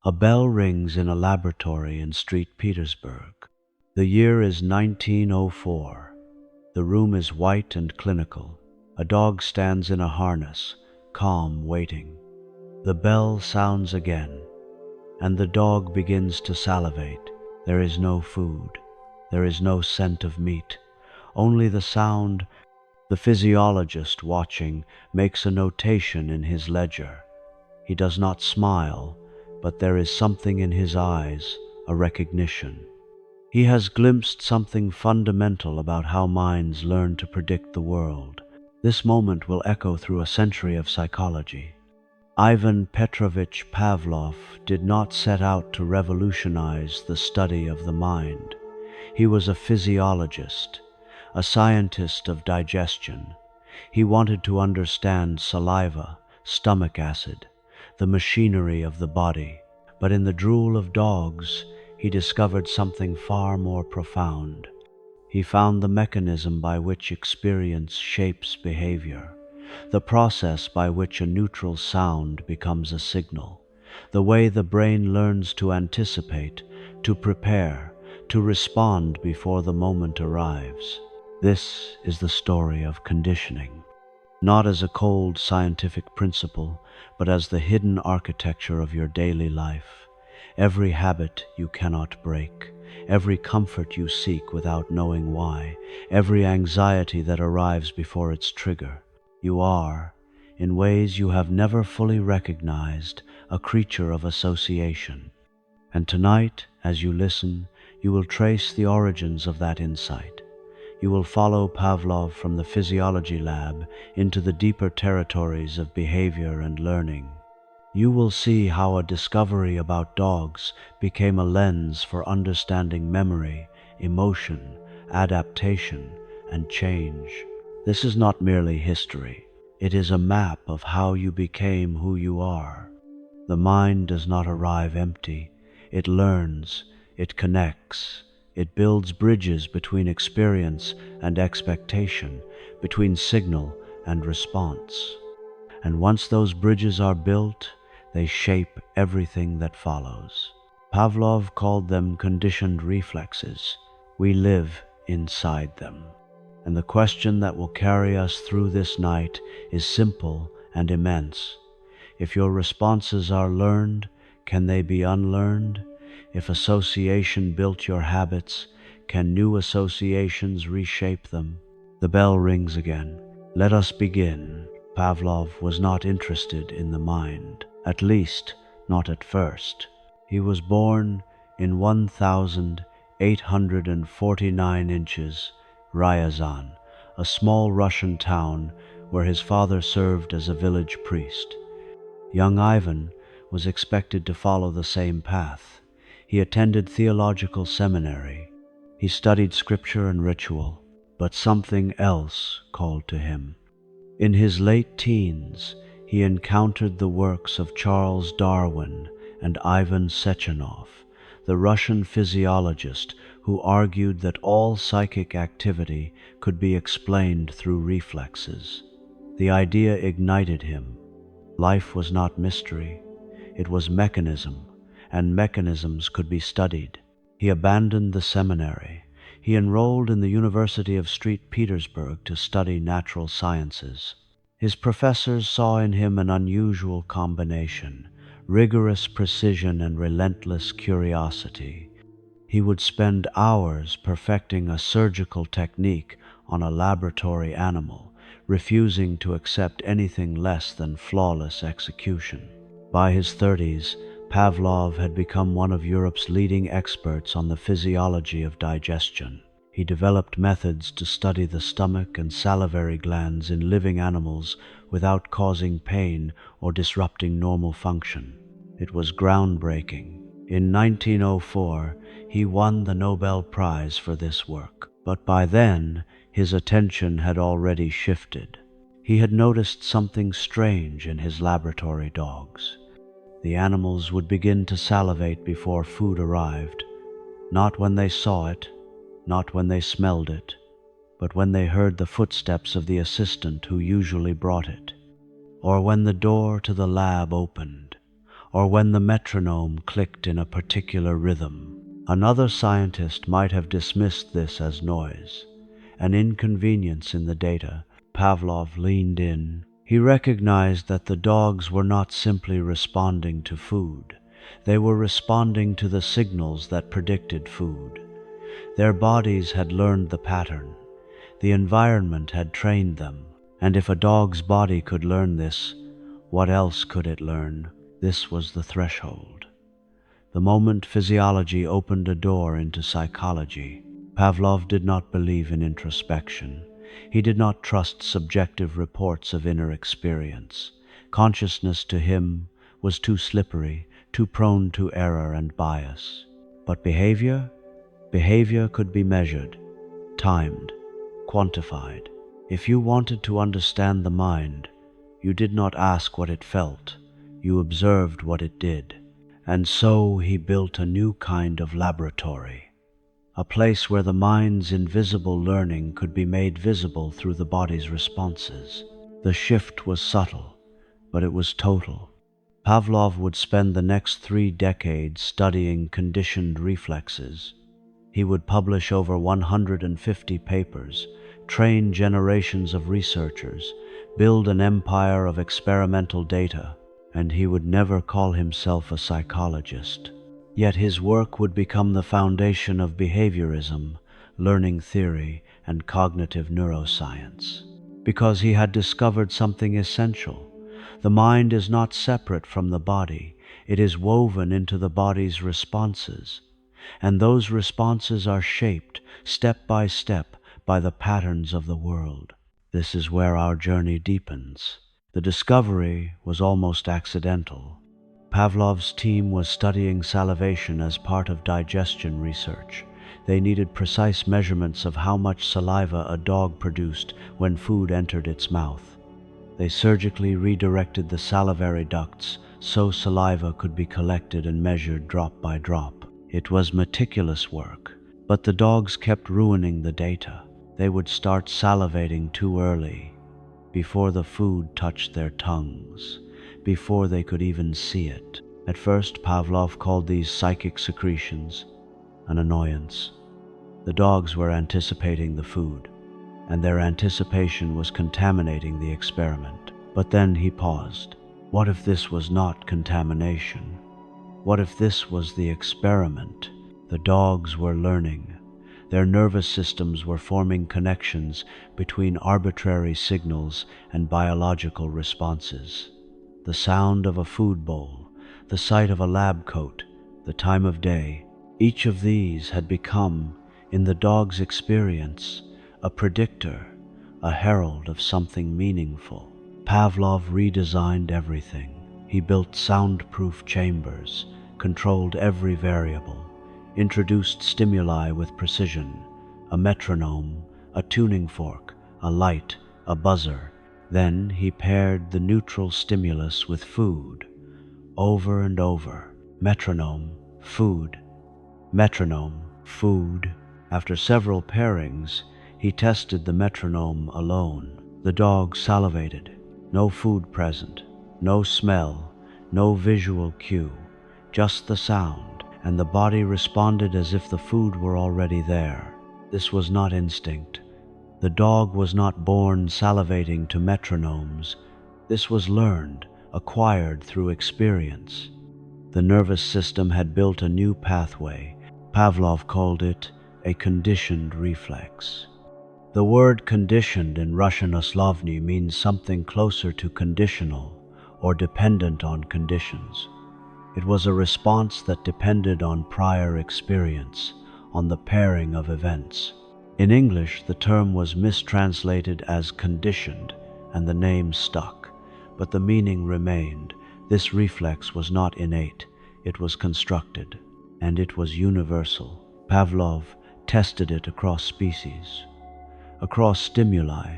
A bell rings in a laboratory in St. Petersburg. The year is 1904. The room is white and clinical. A dog stands in a harness, calm, waiting. The bell sounds again, and the dog begins to salivate. There is no food. There is no scent of meat. Only the sound. The physiologist, watching, makes a notation in his ledger. He does not smile, but there is something in his eyes, a recognition. He has glimpsed something fundamental about how minds learn to predict the world. This moment will echo through a century of psychology. Ivan Petrovich Pavlov did not set out to revolutionize the study of the mind. He was a physiologist, a scientist of digestion. He wanted to understand saliva, stomach acid, the machinery of the body. But in the drool of dogs, he discovered something far more profound. He found the mechanism by which experience shapes behavior, the process by which a neutral sound becomes a signal, the way the brain learns to anticipate, to prepare, to respond before the moment arrives. This is the story of conditioning, not as a cold scientific principle, but as the hidden architecture of your daily life. Every habit you cannot break, every comfort you seek without knowing why, every anxiety that arrives before its trigger. You are, in ways you have never fully recognized, a creature of association. And tonight, as you listen, you will trace the origins of that insight. You will follow Pavlov from the physiology lab into the deeper territories of behavior and learning. You will see how a discovery about dogs became a lens for understanding memory, emotion, adaptation, and change. This is not merely history. It is a map of how you became who you are. The mind does not arrive empty. It learns, it connects, it builds bridges between experience and expectation, between signal and response. And once those bridges are built, they shape everything that follows. Pavlov called them conditioned reflexes. We live inside them. And the question that will carry us through this night is simple and immense. If your responses are learned, can they be unlearned? If association built your habits, can new associations reshape them? The bell rings again. Let us begin. Pavlov was not interested in the mind, at least not at first. He was born in 1849 inches, Ryazan, a small Russian town where his father served as a village priest. Young Ivan was expected to follow the same path. He attended theological seminary. He studied scripture and ritual, but something else called to him. In his late teens, he encountered the works of Charles Darwin and Ivan Sechenov, the Russian physiologist who argued that all psychic activity could be explained through reflexes. The idea ignited him. Life was not mystery, it was mechanism, and mechanisms could be studied. He abandoned the seminary. He enrolled in the University of St. Petersburg to study natural sciences. His professors saw in him an unusual combination, rigorous precision and relentless curiosity. He would spend hours perfecting a surgical technique on a laboratory animal, refusing to accept anything less than flawless execution. By his 30s, Pavlov had become one of Europe's leading experts on the physiology of digestion. He developed methods to study the stomach and salivary glands in living animals without causing pain or disrupting normal function. It was groundbreaking. In 1904, he won the Nobel Prize for this work, but by then his attention had already shifted. He had noticed something strange in his laboratory dogs. The animals would begin to salivate before food arrived, not when they saw it, not when they smelled it, but when they heard the footsteps of the assistant who usually brought it, or when the door to the lab opened, or when the metronome clicked in a particular rhythm. Another scientist might have dismissed this as noise, an inconvenience in the data. Pavlov leaned in. He recognized that the dogs were not simply responding to food. They were responding to the signals that predicted food. Their bodies had learned the pattern. The environment had trained them. And if a dog's body could learn this, what else could it learn? This was the threshold. The moment physiology opened a door into psychology. Pavlov did not believe in introspection. He did not trust subjective reports of inner experience. Consciousness to him was too slippery, too prone to error and bias. But behavior? Behavior could be measured, timed, quantified. If you wanted to understand the mind, you did not ask what it felt, you observed what it did. And so he built a new kind of laboratory, a place where the mind's invisible learning could be made visible through the body's responses. The shift was subtle, but it was total. Pavlov would spend the next 3 decades studying conditioned reflexes. He would publish over 150 papers, train generations of researchers, build an empire of experimental data, and he would never call himself a psychologist. Yet his work would become the foundation of behaviorism, learning theory, and cognitive neuroscience. Because he had discovered something essential. The mind is not separate from the body, it is woven into the body's responses. And those responses are shaped, step by step, by the patterns of the world. This is where our journey deepens. The discovery was almost accidental. Pavlov's team was studying salivation as part of digestion research. They needed precise measurements of how much saliva a dog produced when food entered its mouth. They surgically redirected the salivary ducts so saliva could be collected and measured drop by drop. It was meticulous work, but the dogs kept ruining the data. They would start salivating too early, before the food touched their tongues, before they could even see it. At first, Pavlov called these psychic secretions an annoyance. The dogs were anticipating the food, and their anticipation was contaminating the experiment. But then he paused. What if this was not contamination? What if this was the experiment? The dogs were learning. Their nervous systems were forming connections between arbitrary signals and biological responses. The sound of a food bowl, the sight of a lab coat, the time of day, each of these had become, in the dog's experience, a predictor, a herald of something meaningful. Pavlov redesigned everything. He built soundproof chambers, controlled every variable, introduced stimuli with precision, a metronome, a tuning fork, a light, a buzzer. Then he paired the neutral stimulus with food, over and over. Metronome, food, metronome, food. After several pairings, he tested the metronome alone. The dog salivated. No food present, no smell, no visual cue, just the sound, and the body responded as if the food were already there. This was not instinct. The dog was not born salivating to metronomes. This was learned, acquired through experience. The nervous system had built a new pathway. Pavlov called it a conditioned reflex. The word conditioned in Russian oslovny means something closer to conditional or dependent on conditions. It was a response that depended on prior experience, on the pairing of events. In English, the term was mistranslated as conditioned, and the name stuck, but the meaning remained. This reflex was not innate, it was constructed, and it was universal. Pavlov tested it across species, across stimuli,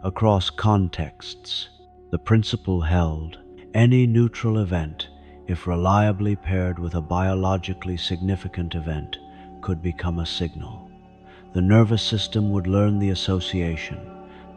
across contexts. The principle held: any neutral event, if reliably paired with a biologically significant event, could become a signal. The nervous system would learn the association,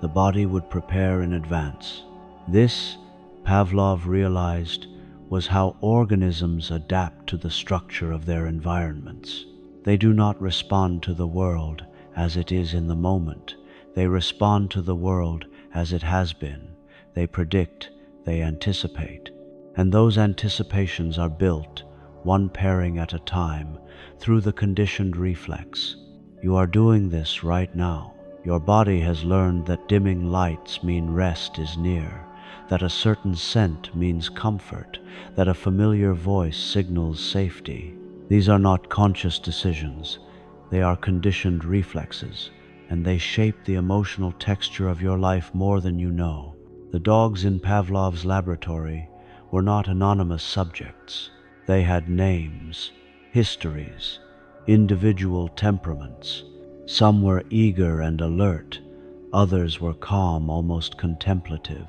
the body would prepare in advance. This, Pavlov realized, was how organisms adapt to the structure of their environments. They do not respond to the world as it is in the moment. They respond to the world as it has been. They predict, they anticipate, and those anticipations are built, one pairing at a time, through the conditioned reflex. You are doing this right now. Your body has learned that dimming lights mean rest is near, that a certain scent means comfort, that a familiar voice signals safety. These are not conscious decisions. They are conditioned reflexes, and they shape the emotional texture of your life more than you know. The dogs in Pavlov's laboratory were not anonymous subjects. They had names, histories, individual temperaments. Some were eager and alert, others were calm, almost contemplative.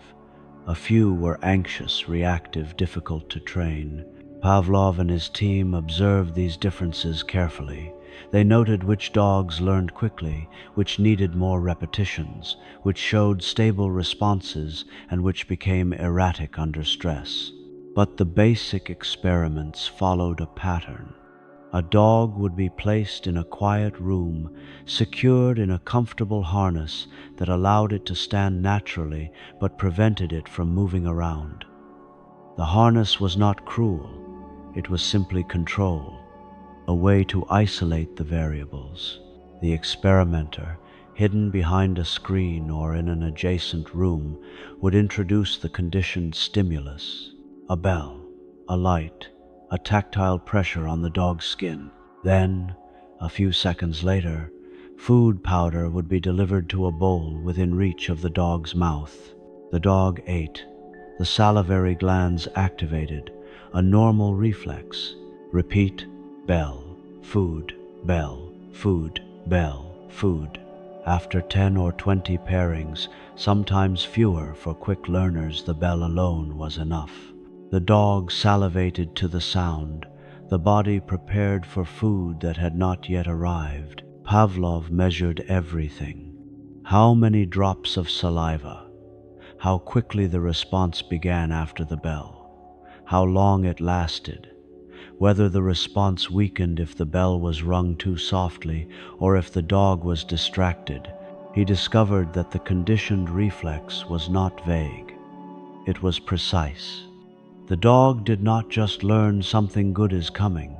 A few were anxious, reactive, difficult to train. Pavlov and his team observed these differences carefully. They noted which dogs learned quickly, which needed more repetitions, which showed stable responses, and which became erratic under stress. But the basic experiments followed a pattern. A dog would be placed in a quiet room, secured in a comfortable harness that allowed it to stand naturally but prevented it from moving around. The harness was not cruel, it was simply control, a way to isolate the variables. The experimenter, hidden behind a screen or in an adjacent room, would introduce the conditioned stimulus: a bell, a light, a tactile pressure on the dog's skin. Then, a few seconds later, food powder would be delivered to a bowl within reach of the dog's mouth. The dog ate, the salivary glands activated, a normal reflex. Repeat: bell, food, bell, food, bell, food. After 10 or 20 pairings, sometimes fewer for quick learners, the bell alone was enough. The dog salivated to the sound, the body prepared for food that had not yet arrived. Pavlov measured everything. How many drops of saliva, how quickly the response began after the bell, how long it lasted, whether the response weakened if the bell was rung too softly or if the dog was distracted. He discovered that the conditioned reflex was not vague. It was precise. The dog did not just learn something good is coming.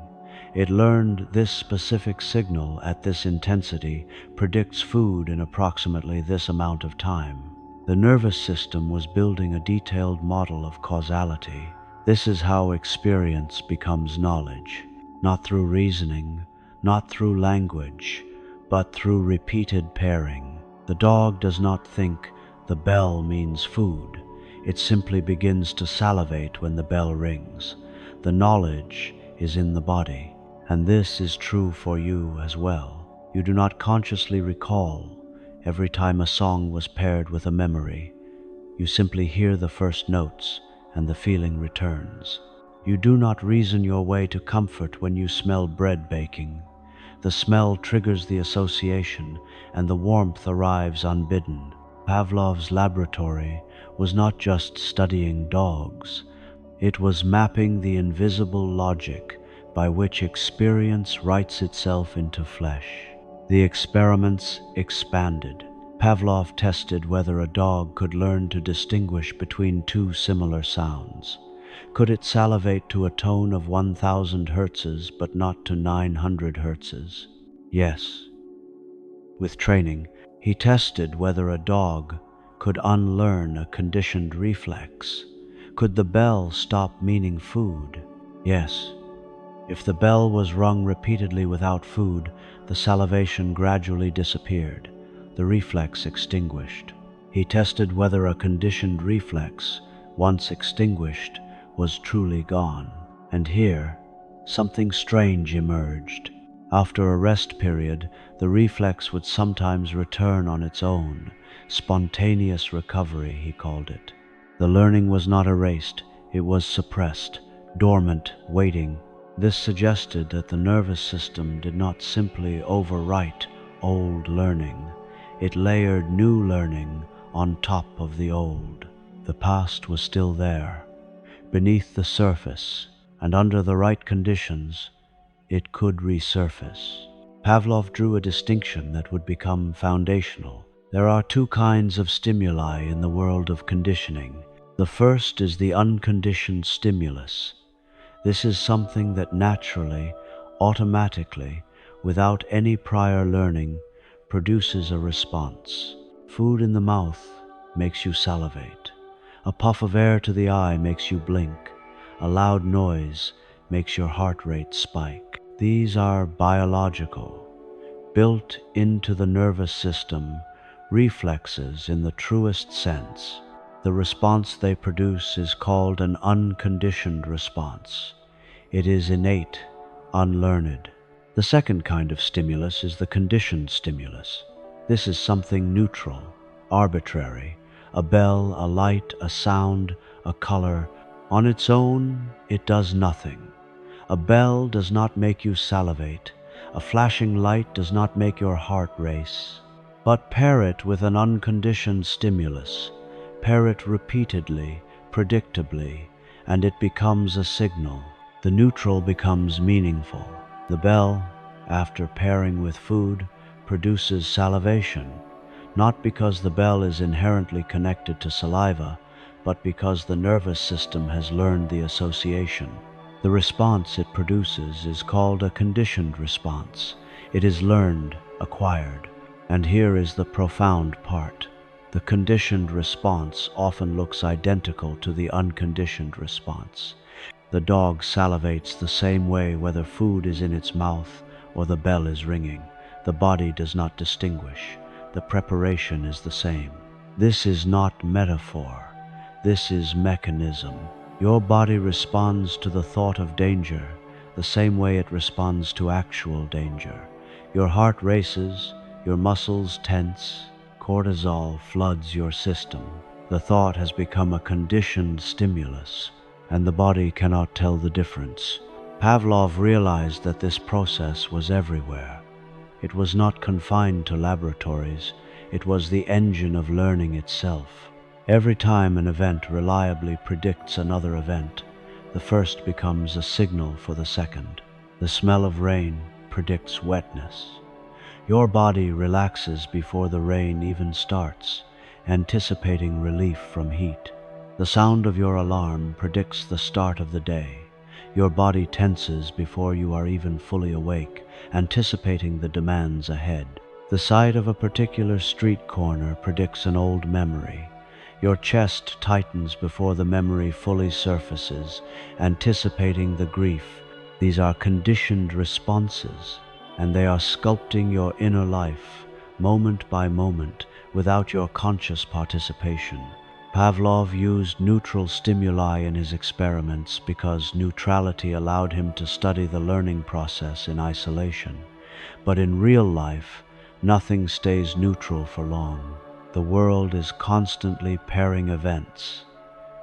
It learned this specific signal at this intensity predicts food in approximately this amount of time. The nervous system was building a detailed model of causality. This is how experience becomes knowledge, not through reasoning, not through language, but through repeated pairing. The dog does not think the bell means food. It simply begins to salivate when the bell rings. The knowledge is in the body, and this is true for you as well. You do not consciously recall every time a song was paired with a memory. You simply hear the first notes, and the feeling returns. You do not reason your way to comfort when you smell bread baking. The smell triggers the association, and the warmth arrives unbidden. Pavlov's laboratory was not just studying dogs. It was mapping the invisible logic by which experience writes itself into flesh. The experiments expanded. Pavlov tested whether a dog could learn to distinguish between two similar sounds. Could it salivate to a tone of 1000 hertzes but not to 900 hertzes? Yes. With training, he tested whether a dog could unlearn a conditioned reflex. Could the bell stop meaning food? Yes. If the bell was rung repeatedly without food, the salivation gradually disappeared, the reflex extinguished. He tested whether a conditioned reflex, once extinguished, was truly gone. And here, something strange emerged. After a rest period, the reflex would sometimes return on its own. Spontaneous recovery, he called it. The learning was not erased, it was suppressed, dormant, waiting. This suggested that the nervous system did not simply overwrite old learning. It layered new learning on top of the old. The past was still there, beneath the surface, and under the right conditions, it could resurface. Pavlov drew a distinction that would become foundational. There are two kinds of stimuli in the world of conditioning. The first is the unconditioned stimulus. This is something that naturally, automatically, without any prior learning, produces a response. Food in the mouth makes you salivate. A puff of air to the eye makes you blink. A loud noise makes your heart rate spike. These are biological, built into the nervous system, reflexes in the truest sense. The response they produce is called an unconditioned response. It is innate, unlearned. The second kind of stimulus is the conditioned stimulus. This is something neutral, arbitrary, a bell, a light, a sound, a color. On its own, it does nothing. A bell does not make you salivate. A flashing light does not make your heart race. But pair it with an unconditioned stimulus. Pair it repeatedly, predictably, and it becomes a signal. The neutral becomes meaningful. The bell, after pairing with food, produces salivation, not because the bell is inherently connected to saliva, but because the nervous system has learned the association. The response it produces is called a conditioned response. It is learned, acquired. And here is the profound part. The conditioned response often looks identical to the unconditioned response. The dog salivates the same way whether food is in its mouth or the bell is ringing. The body does not distinguish. The preparation is the same. This is not metaphor. This is mechanism. Your body responds to the thought of danger the same way it responds to actual danger. Your heart races, your muscles tense, cortisol floods your system. The thought has become a conditioned stimulus, and the body cannot tell the difference. Pavlov realized that this process was everywhere. It was not confined to laboratories. It was the engine of learning itself. Every time an event reliably predicts another event, the first becomes a signal for the second. The smell of rain predicts wetness. Your body relaxes before the rain even starts, anticipating relief from heat. The sound of your alarm predicts the start of the day. Your body tenses before you are even fully awake, anticipating the demands ahead. The sight of a particular street corner predicts an old memory. Your chest tightens before the memory fully surfaces, anticipating the grief. These are conditioned responses, and they are sculpting your inner life, moment by moment, without your conscious participation. Pavlov used neutral stimuli in his experiments because neutrality allowed him to study the learning process in isolation. But in real life, nothing stays neutral for long. The world is constantly pairing events,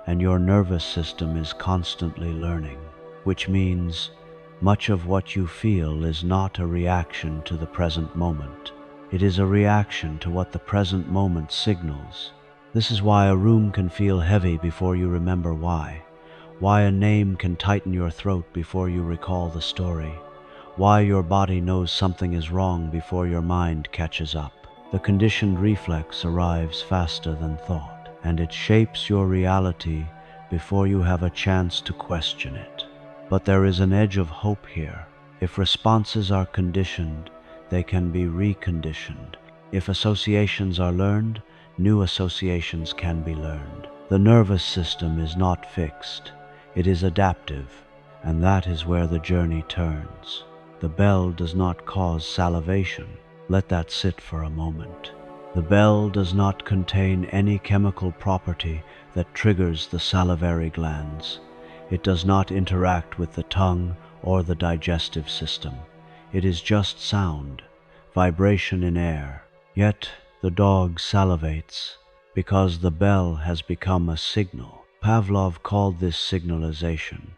and your nervous system is constantly learning, which means much of what you feel is not a reaction to the present moment. It is a reaction to what the present moment signals. This is why a room can feel heavy before you remember why a name can tighten your throat before you recall the story, why your body knows something is wrong before your mind catches up. The conditioned reflex arrives faster than thought, and it shapes your reality before you have a chance to question it. But there is an edge of hope here. If responses are conditioned, they can be reconditioned. If associations are learned, new associations can be learned. The nervous system is not fixed. It is adaptive, and that is where the journey turns. The bell does not cause salivation. Let that sit for a moment. The bell does not contain any chemical property that triggers the salivary glands. It does not interact with the tongue or the digestive system. It is just sound, vibration in air. Yet the dog salivates because the bell has become a signal. Pavlov called this signalization,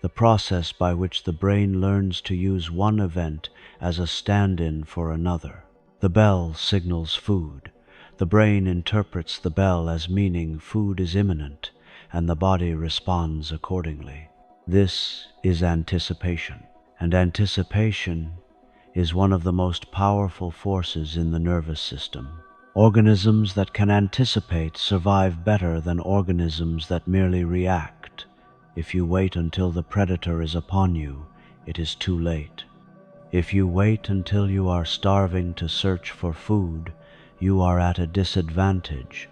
the process by which the brain learns to use one event as a stand-in for another. The bell signals food. The brain interprets the bell as meaning food is imminent, and the body responds accordingly. This is anticipation, and anticipation is one of the most powerful forces in the nervous system. Organisms that can anticipate survive better than organisms that merely react. If you wait until the predator is upon you, it is too late. If you wait until you are starving to search for food, you are at a disadvantage.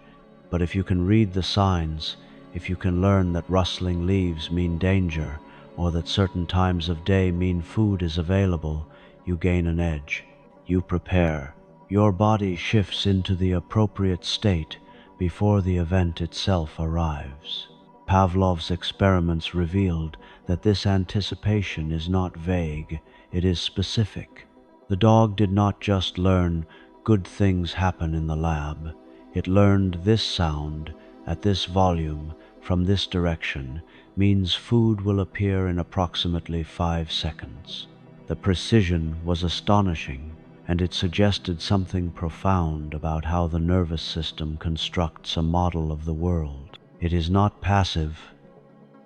But if you can read the signs, if you can learn that rustling leaves mean danger, or that certain times of day mean food is available, you gain an edge. You prepare. Your body shifts into the appropriate state before the event itself arrives. Pavlov's experiments revealed that this anticipation is not vague, it is specific. The dog did not just learn good things happen in the lab. It learned this sound at this volume from this direction means food will appear in approximately 5 seconds. The precision was astonishing, and it suggested something profound about how the nervous system constructs a model of the world. It is not passive,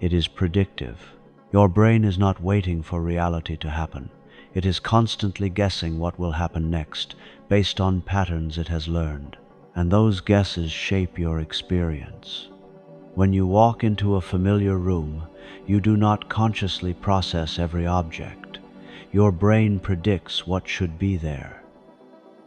it is predictive. Your brain is not waiting for reality to happen. It is constantly guessing what will happen next, based on patterns it has learned. And those guesses shape your experience. When you walk into a familiar room, you do not consciously process every object. Your brain predicts what should be there.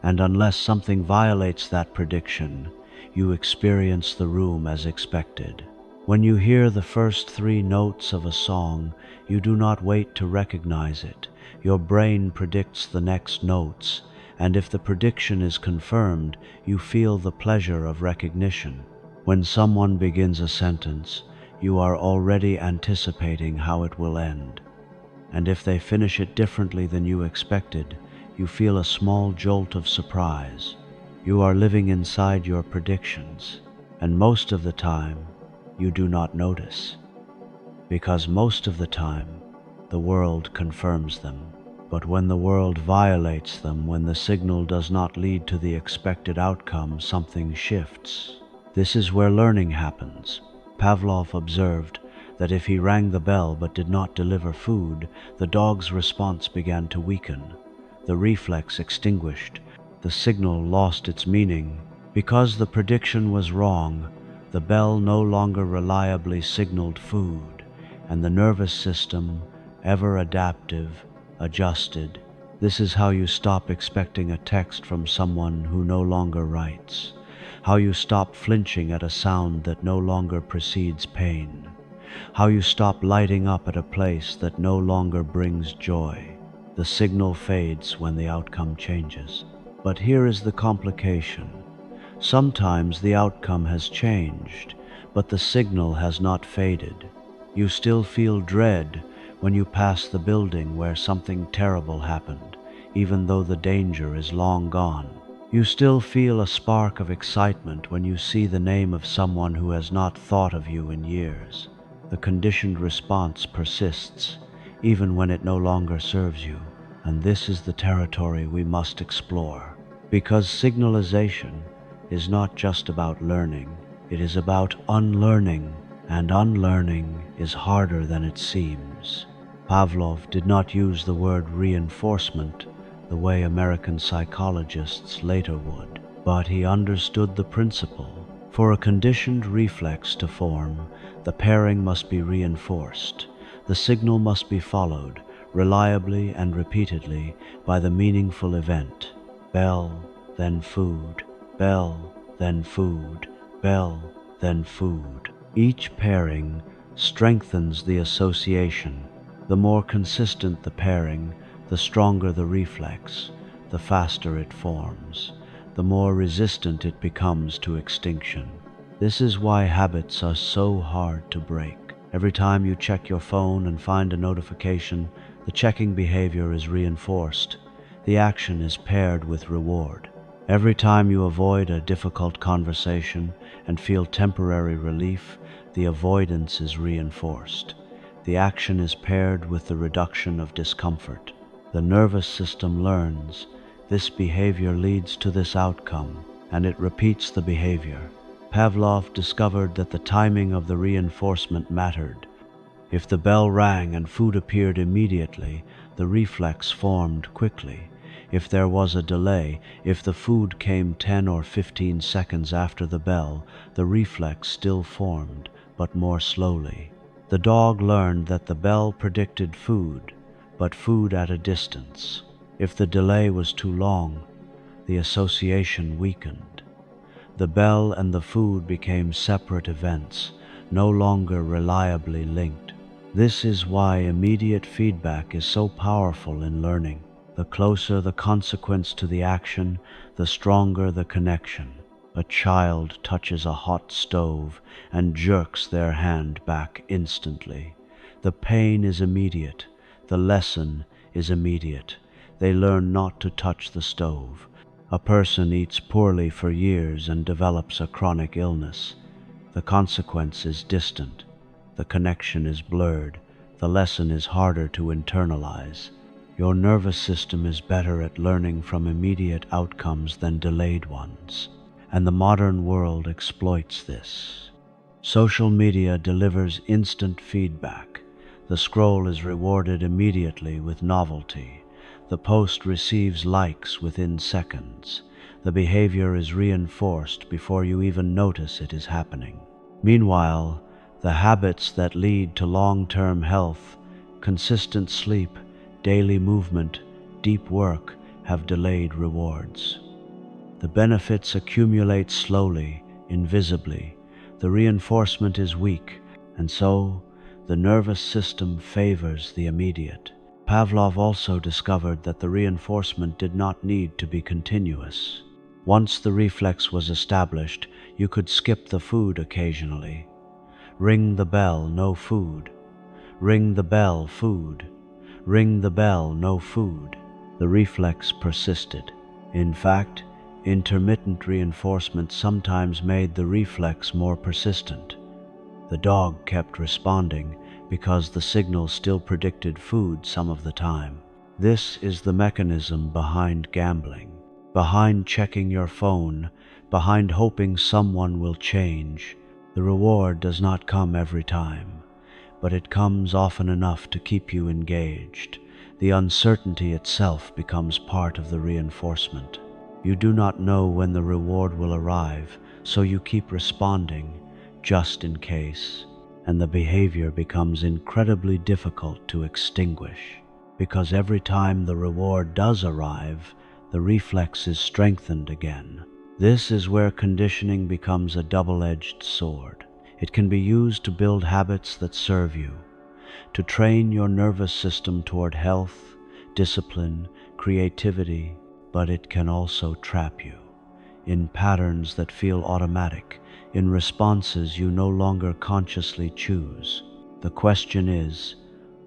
And unless something violates that prediction, you experience the room as expected. When you hear the first 3 notes of a song, you do not wait to recognize it. Your brain predicts the next notes, and if the prediction is confirmed, you feel the pleasure of recognition. When someone begins a sentence, you are already anticipating how it will end. And if they finish it differently than you expected, you feel a small jolt of surprise. You are living inside your predictions, and most of the time, you do not notice. Because most of the time, the world confirms them. But when the world violates them, when the signal does not lead to the expected outcome, something shifts. This is where learning happens. Pavlov observed that if he rang the bell but did not deliver food, the dog's response began to weaken. The reflex extinguished. The signal lost its meaning. Because the prediction was wrong, the bell no longer reliably signaled food, and the nervous system, ever adaptive, adjusted. This is how you stop expecting a text from someone who no longer writes, how you stop flinching at a sound that no longer precedes pain, how you stop lighting up at a place that no longer brings joy. The signal fades when the outcome changes. But here is the complication. Sometimes the outcome has changed, but the signal has not faded. You still feel dread when you pass the building where something terrible happened, even though the danger is long gone. You still feel a spark of excitement when you see the name of someone who has not thought of you in years. The conditioned response persists, even when it no longer serves you. And this is the territory we must explore. Because signalization is not just about learning, it is about unlearning, and unlearning is harder than it seems. Pavlov did not use the word reinforcement the way American psychologists later would, but he understood the principle. For a conditioned reflex to form, the pairing must be reinforced. The signal must be followed, reliably and repeatedly, by the meaningful event. Bell, then food. Bell, then food. Bell, then food. Each pairing strengthens the association. The more consistent the pairing, the stronger the reflex, the faster it forms, the more resistant it becomes to extinction. This is why habits are so hard to break. Every time you check your phone and find a notification, the checking behavior is reinforced. The action is paired with reward. Every time you avoid a difficult conversation and feel temporary relief, the avoidance is reinforced. The action is paired with the reduction of discomfort. The nervous system learns this behavior leads to this outcome, and it repeats the behavior. Pavlov discovered that the timing of the reinforcement mattered. If the bell rang and food appeared immediately, the reflex formed quickly. If there was a delay, if the food came 10 or 15 seconds after the bell, the reflex still formed, but more slowly. The dog learned that the bell predicted food, but food at a distance. If the delay was too long, the association weakened. The bell and the food became separate events, no longer reliably linked. This is why immediate feedback is so powerful in learning. The closer the consequence to the action, the stronger the connection. A child touches a hot stove and jerks their hand back instantly. The pain is immediate. The lesson is immediate. They learn not to touch the stove. A person eats poorly for years and develops a chronic illness. The consequence is distant. The connection is blurred. The lesson is harder to internalize. Your nervous system is better at learning from immediate outcomes than delayed ones, and the modern world exploits this. Social media delivers instant feedback. The scroll is rewarded immediately with novelty. The post receives likes within seconds. The behavior is reinforced before you even notice it is happening. Meanwhile, the habits that lead to long-term health, consistent sleep, daily movement, deep work, have delayed rewards. The benefits accumulate slowly, invisibly. The reinforcement is weak, and so the nervous system favors the immediate. Pavlov also discovered that the reinforcement did not need to be continuous. Once the reflex was established, you could skip the food occasionally. Ring the bell, no food. Ring the bell, food. Ring the bell, no food. The reflex persisted. In fact, intermittent reinforcement sometimes made the reflex more persistent. The dog kept responding because the signal still predicted food some of the time. This is the mechanism behind gambling, behind checking your phone, behind hoping someone will change. The reward does not come every time, but it comes often enough to keep you engaged. The uncertainty itself becomes part of the reinforcement. You do not know when the reward will arrive, so you keep responding, just in case, and the behavior becomes incredibly difficult to extinguish, because every time the reward does arrive, the reflex is strengthened again. This is where conditioning becomes a double-edged sword. It can be used to build habits that serve you, to train your nervous system toward health, discipline, creativity, but it can also trap you in patterns that feel automatic, in responses you no longer consciously choose. The question is,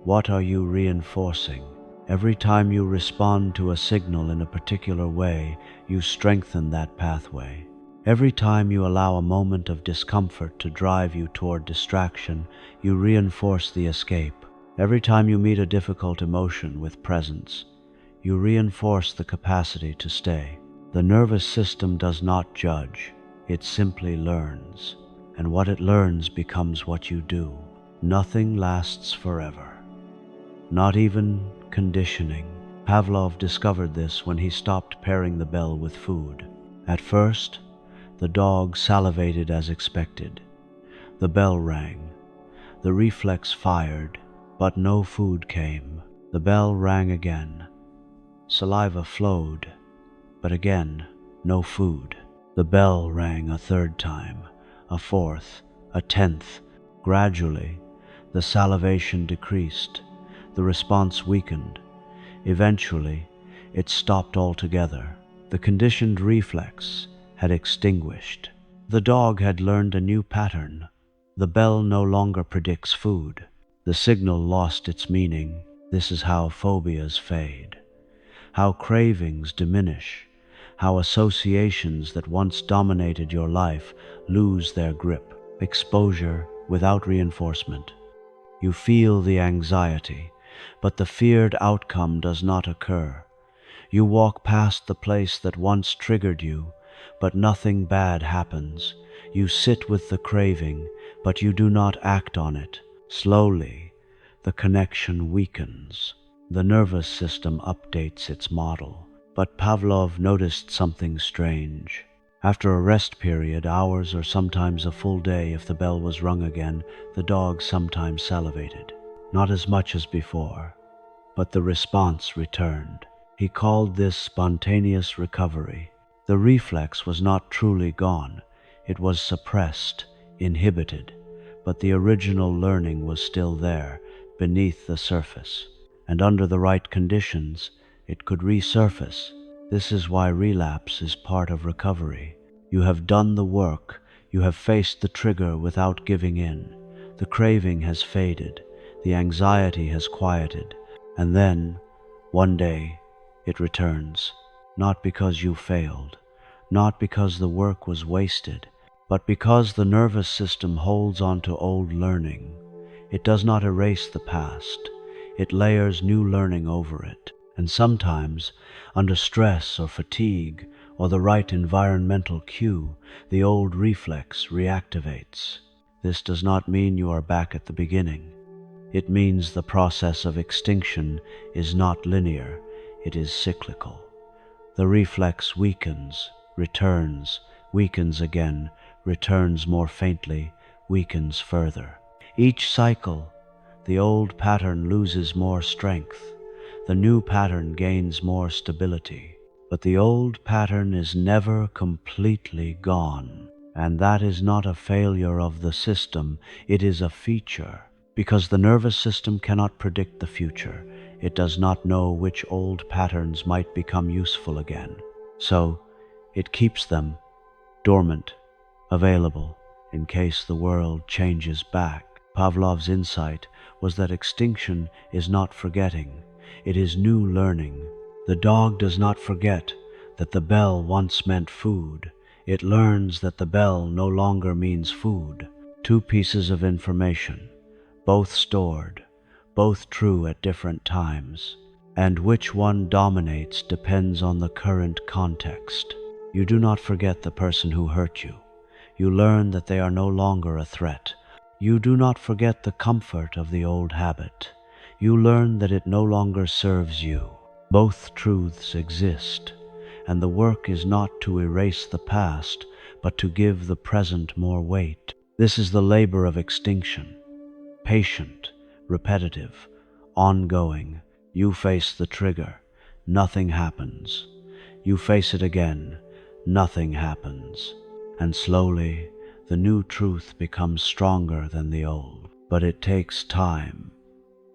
what are you reinforcing? Every time you respond to a signal in a particular way, you strengthen that pathway. Every time you allow a moment of discomfort to drive you toward distraction, you reinforce the escape. Every time you meet a difficult emotion with presence, you reinforce the capacity to stay. The nervous system does not judge, it simply learns, and what it learns becomes what you do. Nothing lasts forever, not even conditioning. Pavlov discovered this when he stopped pairing the bell with food. At first, the dog salivated as expected. The bell rang. The reflex fired, but no food came. The bell rang again. Saliva flowed, but again, no food. The bell rang a third time, a fourth, a 10th. Gradually, the salivation decreased. The response weakened. Eventually, it stopped altogether. The conditioned reflex had extinguished. The dog had learned a new pattern. The bell no longer predicts food. The signal lost its meaning. This is how phobias fade, how cravings diminish, how associations that once dominated your life lose their grip. Exposure without reinforcement. You feel the anxiety, but the feared outcome does not occur. You walk past the place that once triggered you, but nothing bad happens. You sit with the craving, but you do not act on it. Slowly, the connection weakens. The nervous system updates its model. But Pavlov noticed something strange. After a rest period, hours or sometimes a full day, if the bell was rung again, the dog sometimes salivated. Not as much as before, but the response returned. He called this spontaneous recovery. The reflex was not truly gone. It was suppressed, inhibited, but the original learning was still there, beneath the surface. And under the right conditions, it could resurface. This is why relapse is part of recovery. You have done the work. You have faced the trigger without giving in. The craving has faded. The anxiety has quieted. And then, one day, it returns, not because you failed, not because the work was wasted, but because the nervous system holds on to old learning. It does not erase the past. It layers new learning over it. And sometimes, under stress or fatigue or the right environmental cue, the old reflex reactivates. This does not mean you are back at the beginning. It means the process of extinction is not linear, it is cyclical. The reflex weakens, returns, weakens again, returns more faintly, weakens further. Each cycle, the old pattern loses more strength, the new pattern gains more stability. But the old pattern is never completely gone, and that is not a failure of the system, it is a feature. Because the nervous system cannot predict the future, it does not know which old patterns might become useful again. So, it keeps them dormant, available, in case the world changes back. Pavlov's insight was that extinction is not forgetting, it is new learning. The dog does not forget that the bell once meant food. It learns that the bell no longer means food. Two pieces of information, both stored, both true at different times, and which one dominates depends on the current context. You do not forget the person who hurt you. You learn that they are no longer a threat. You do not forget the comfort of the old habit. You learn that it no longer serves you. Both truths exist, and the work is not to erase the past, but to give the present more weight. This is the labor of extinction. Patient, repetitive, ongoing. You face the trigger, nothing happens. You face it again, nothing happens. And slowly, the new truth becomes stronger than the old. But it takes time,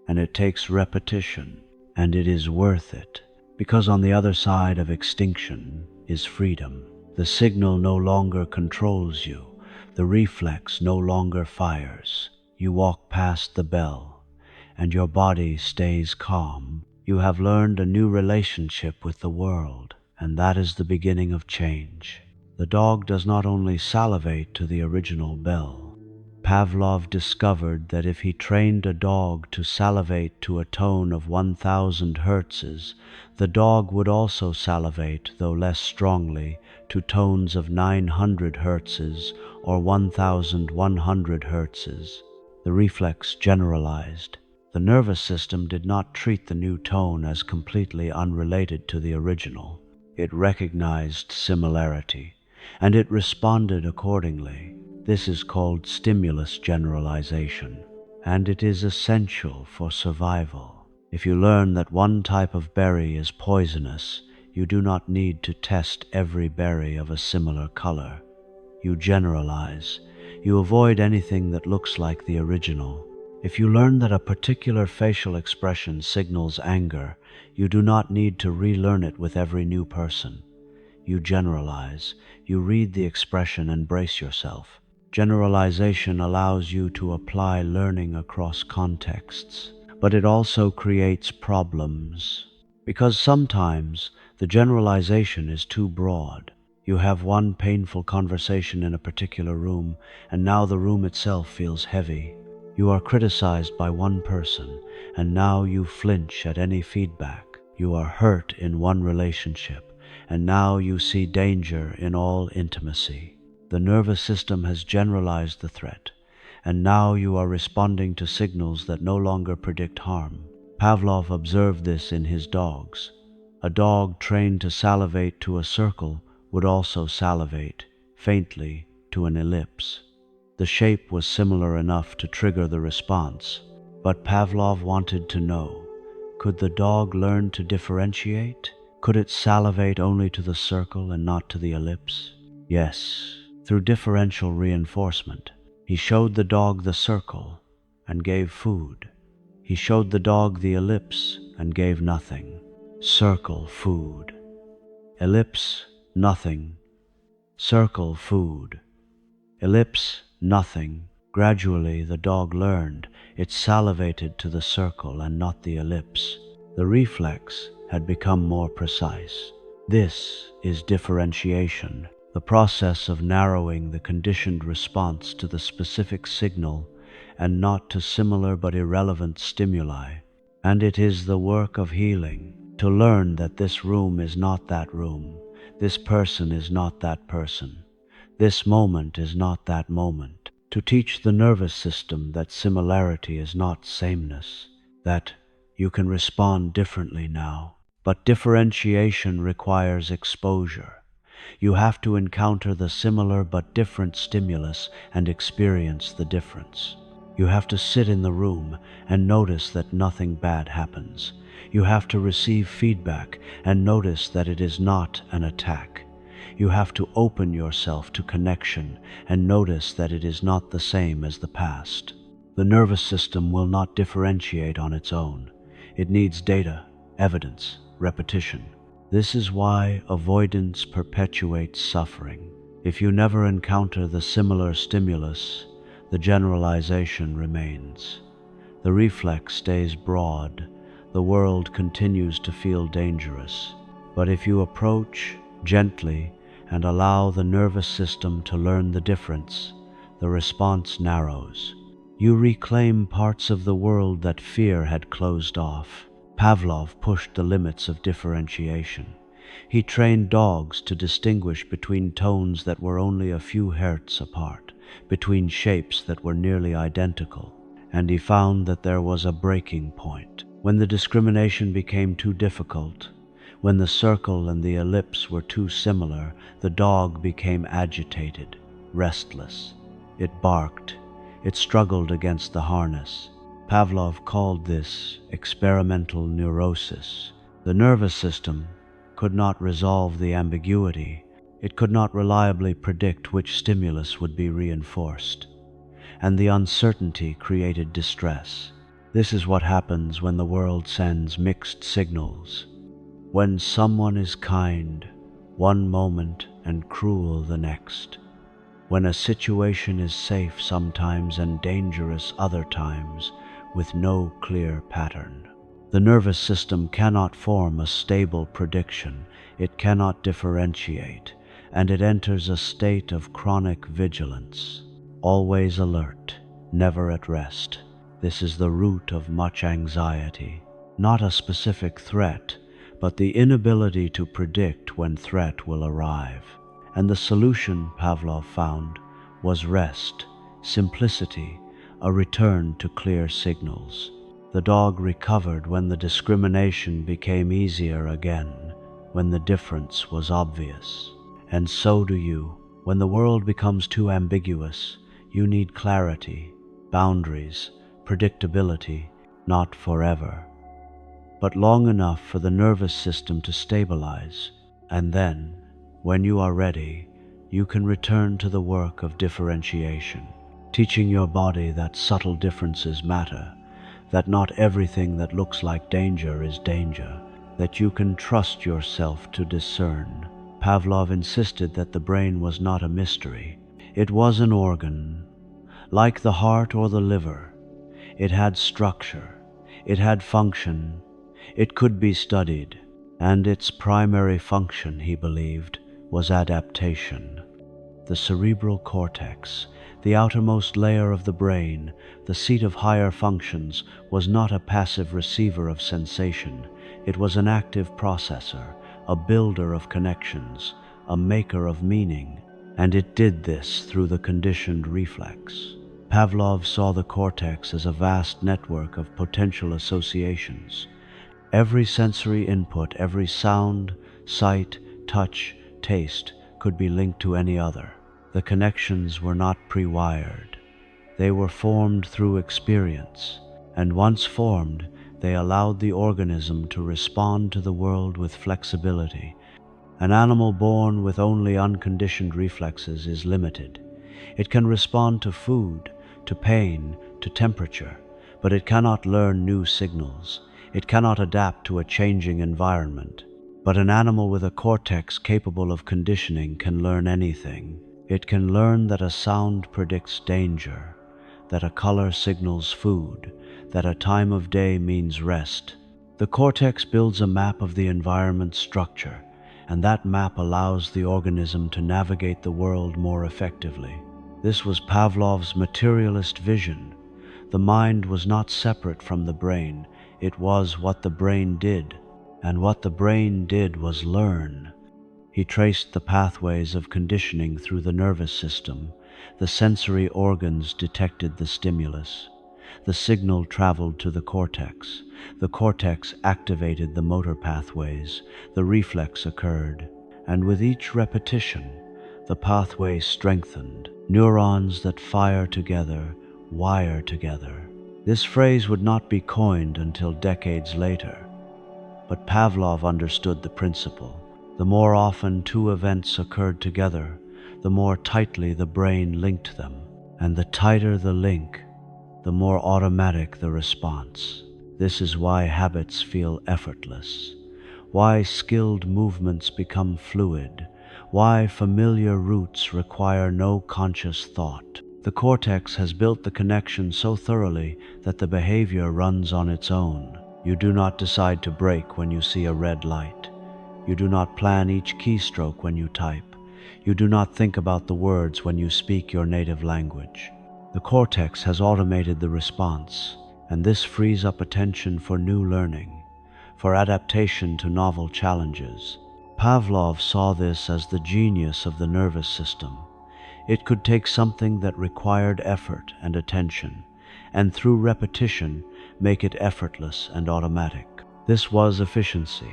and it takes repetition, and it is worth it, because on the other side of extinction is freedom. The signal no longer controls you. The reflex no longer fires. You walk past the bell, and your body stays calm. You have learned a new relationship with the world, and that is the beginning of change. The dog does not only salivate to the original bell. Pavlov discovered that if he trained a dog to salivate to a tone of 1,000 hertzes, the dog would also salivate, though less strongly, to tones of 900 hertzes or 1,100 hertzes. The reflex generalized. The nervous system did not treat the new tone as completely unrelated to the original. It recognized similarity, and it responded accordingly. This is called stimulus generalization, and it is essential for survival. If you learn that one type of berry is poisonous, you do not need to test every berry of a similar color. You generalize. You avoid anything that looks like the original. If you learn that a particular facial expression signals anger, you do not need to relearn it with every new person. You generalize. You read the expression and brace yourself. Generalization allows you to apply learning across contexts, but it also creates problems, because sometimes the generalization is too broad. You have one painful conversation in a particular room, and now the room itself feels heavy. You are criticized by one person, and now you flinch at any feedback. You are hurt in one relationship, and now you see danger in all intimacy. The nervous system has generalized the threat, and now you are responding to signals that no longer predict harm. Pavlov observed this in his dogs. A dog trained to salivate to a circle would also salivate, faintly, to an ellipse. The shape was similar enough to trigger the response, but Pavlov wanted to know, could the dog learn to differentiate? Could it salivate only to the circle and not to the ellipse? Yes, through differential reinforcement. He showed the dog the circle and gave food. He showed the dog the ellipse and gave nothing. Circle, food. Ellipse, nothing. Circle, food. Ellipse, nothing. Gradually the dog learned. It salivated to the circle and not the ellipse. The reflex had become more precise. This is differentiation, the process of narrowing the conditioned response to the specific signal and not to similar but irrelevant stimuli. And it is the work of healing to learn that this room is not that room, this person is not that person, this moment is not that moment. To teach the nervous system that similarity is not sameness, that you can respond differently now. But differentiation requires exposure. You have to encounter the similar but different stimulus and experience the difference. You have to sit in the room and notice that nothing bad happens. You have to receive feedback and notice that it is not an attack. You have to open yourself to connection and notice that it is not the same as the past. The nervous system will not differentiate on its own. It needs data, evidence, repetition. This is why avoidance perpetuates suffering. If you never encounter the similar stimulus, the generalization remains. The reflex stays broad. The world continues to feel dangerous. But if you approach gently and allow the nervous system to learn the difference, the response narrows. You reclaim parts of the world that fear had closed off. Pavlov pushed the limits of differentiation. He trained dogs to distinguish between tones that were only a few hertz apart, between shapes that were nearly identical, and he found that there was a breaking point. When the discrimination became too difficult, when the circle and the ellipse were too similar, the dog became agitated, restless. It barked. It struggled against the harness. Pavlov called this experimental neurosis. The nervous system could not resolve the ambiguity. It could not reliably predict which stimulus would be reinforced, and the uncertainty created distress. This is what happens when the world sends mixed signals. When someone is kind one moment and cruel the next. When a situation is safe sometimes and dangerous other times, with no clear pattern. The nervous system cannot form a stable prediction. It cannot differentiate, and it enters a state of chronic vigilance, always alert, never at rest. This is the root of much anxiety. Not a specific threat, but the inability to predict when threat will arrive. And the solution, Pavlov found, was rest, simplicity, a return to clear signals. The dog recovered when the discrimination became easier again, when the difference was obvious. And so do you. When the world becomes too ambiguous, you need clarity, boundaries, predictability, not forever, but long enough for the nervous system to stabilize. And then, when you are ready, you can return to the work of differentiation, teaching your body that subtle differences matter, that not everything that looks like danger is danger, that you can trust yourself to discern. Pavlov insisted that the brain was not a mystery. It was an organ, like the heart or the liver. It had structure, it had function, it could be studied, and its primary function, he believed, was adaptation. The cerebral cortex, the outermost layer of the brain, the seat of higher functions, was not a passive receiver of sensation. It was an active processor, a builder of connections, a maker of meaning, and it did this through the conditioned reflex. Pavlov saw the cortex as a vast network of potential associations. Every sensory input, every sound, sight, touch, taste could be linked to any other. The connections were not pre-wired. They were formed through experience, and once formed, they allowed the organism to respond to the world with flexibility. An animal born with only unconditioned reflexes is limited. It can respond to food, to pain, to temperature, but it cannot learn new signals. It cannot adapt to a changing environment. But an animal with a cortex capable of conditioning can learn anything. It can learn that a sound predicts danger, that a color signals food, that a time of day means rest. The cortex builds a map of the environment's structure, and that map allows the organism to navigate the world more effectively. This was Pavlov's materialist vision. The mind was not separate from the brain. It was what the brain did, and what the brain did was learn. He traced the pathways of conditioning through the nervous system. The sensory organs detected the stimulus. The signal traveled to the cortex. The cortex activated the motor pathways. The reflex occurred. And with each repetition, the pathway strengthened. Neurons that fire together, wire together. This phrase would not be coined until decades later. But Pavlov understood the principle. The more often two events occurred together, the more tightly the brain linked them. And the tighter the link, the more automatic the response. This is why habits feel effortless, why skilled movements become fluid, why familiar routes require no conscious thought. The cortex has built the connection so thoroughly that the behavior runs on its own. You do not decide to brake when you see a red light. You do not plan each keystroke when you type. You do not think about the words when you speak your native language. The cortex has automated the response, and this frees up attention for new learning, for adaptation to novel challenges. Pavlov saw this as the genius of the nervous system. It could take something that required effort and attention, and through repetition, make it effortless and automatic. This was efficiency,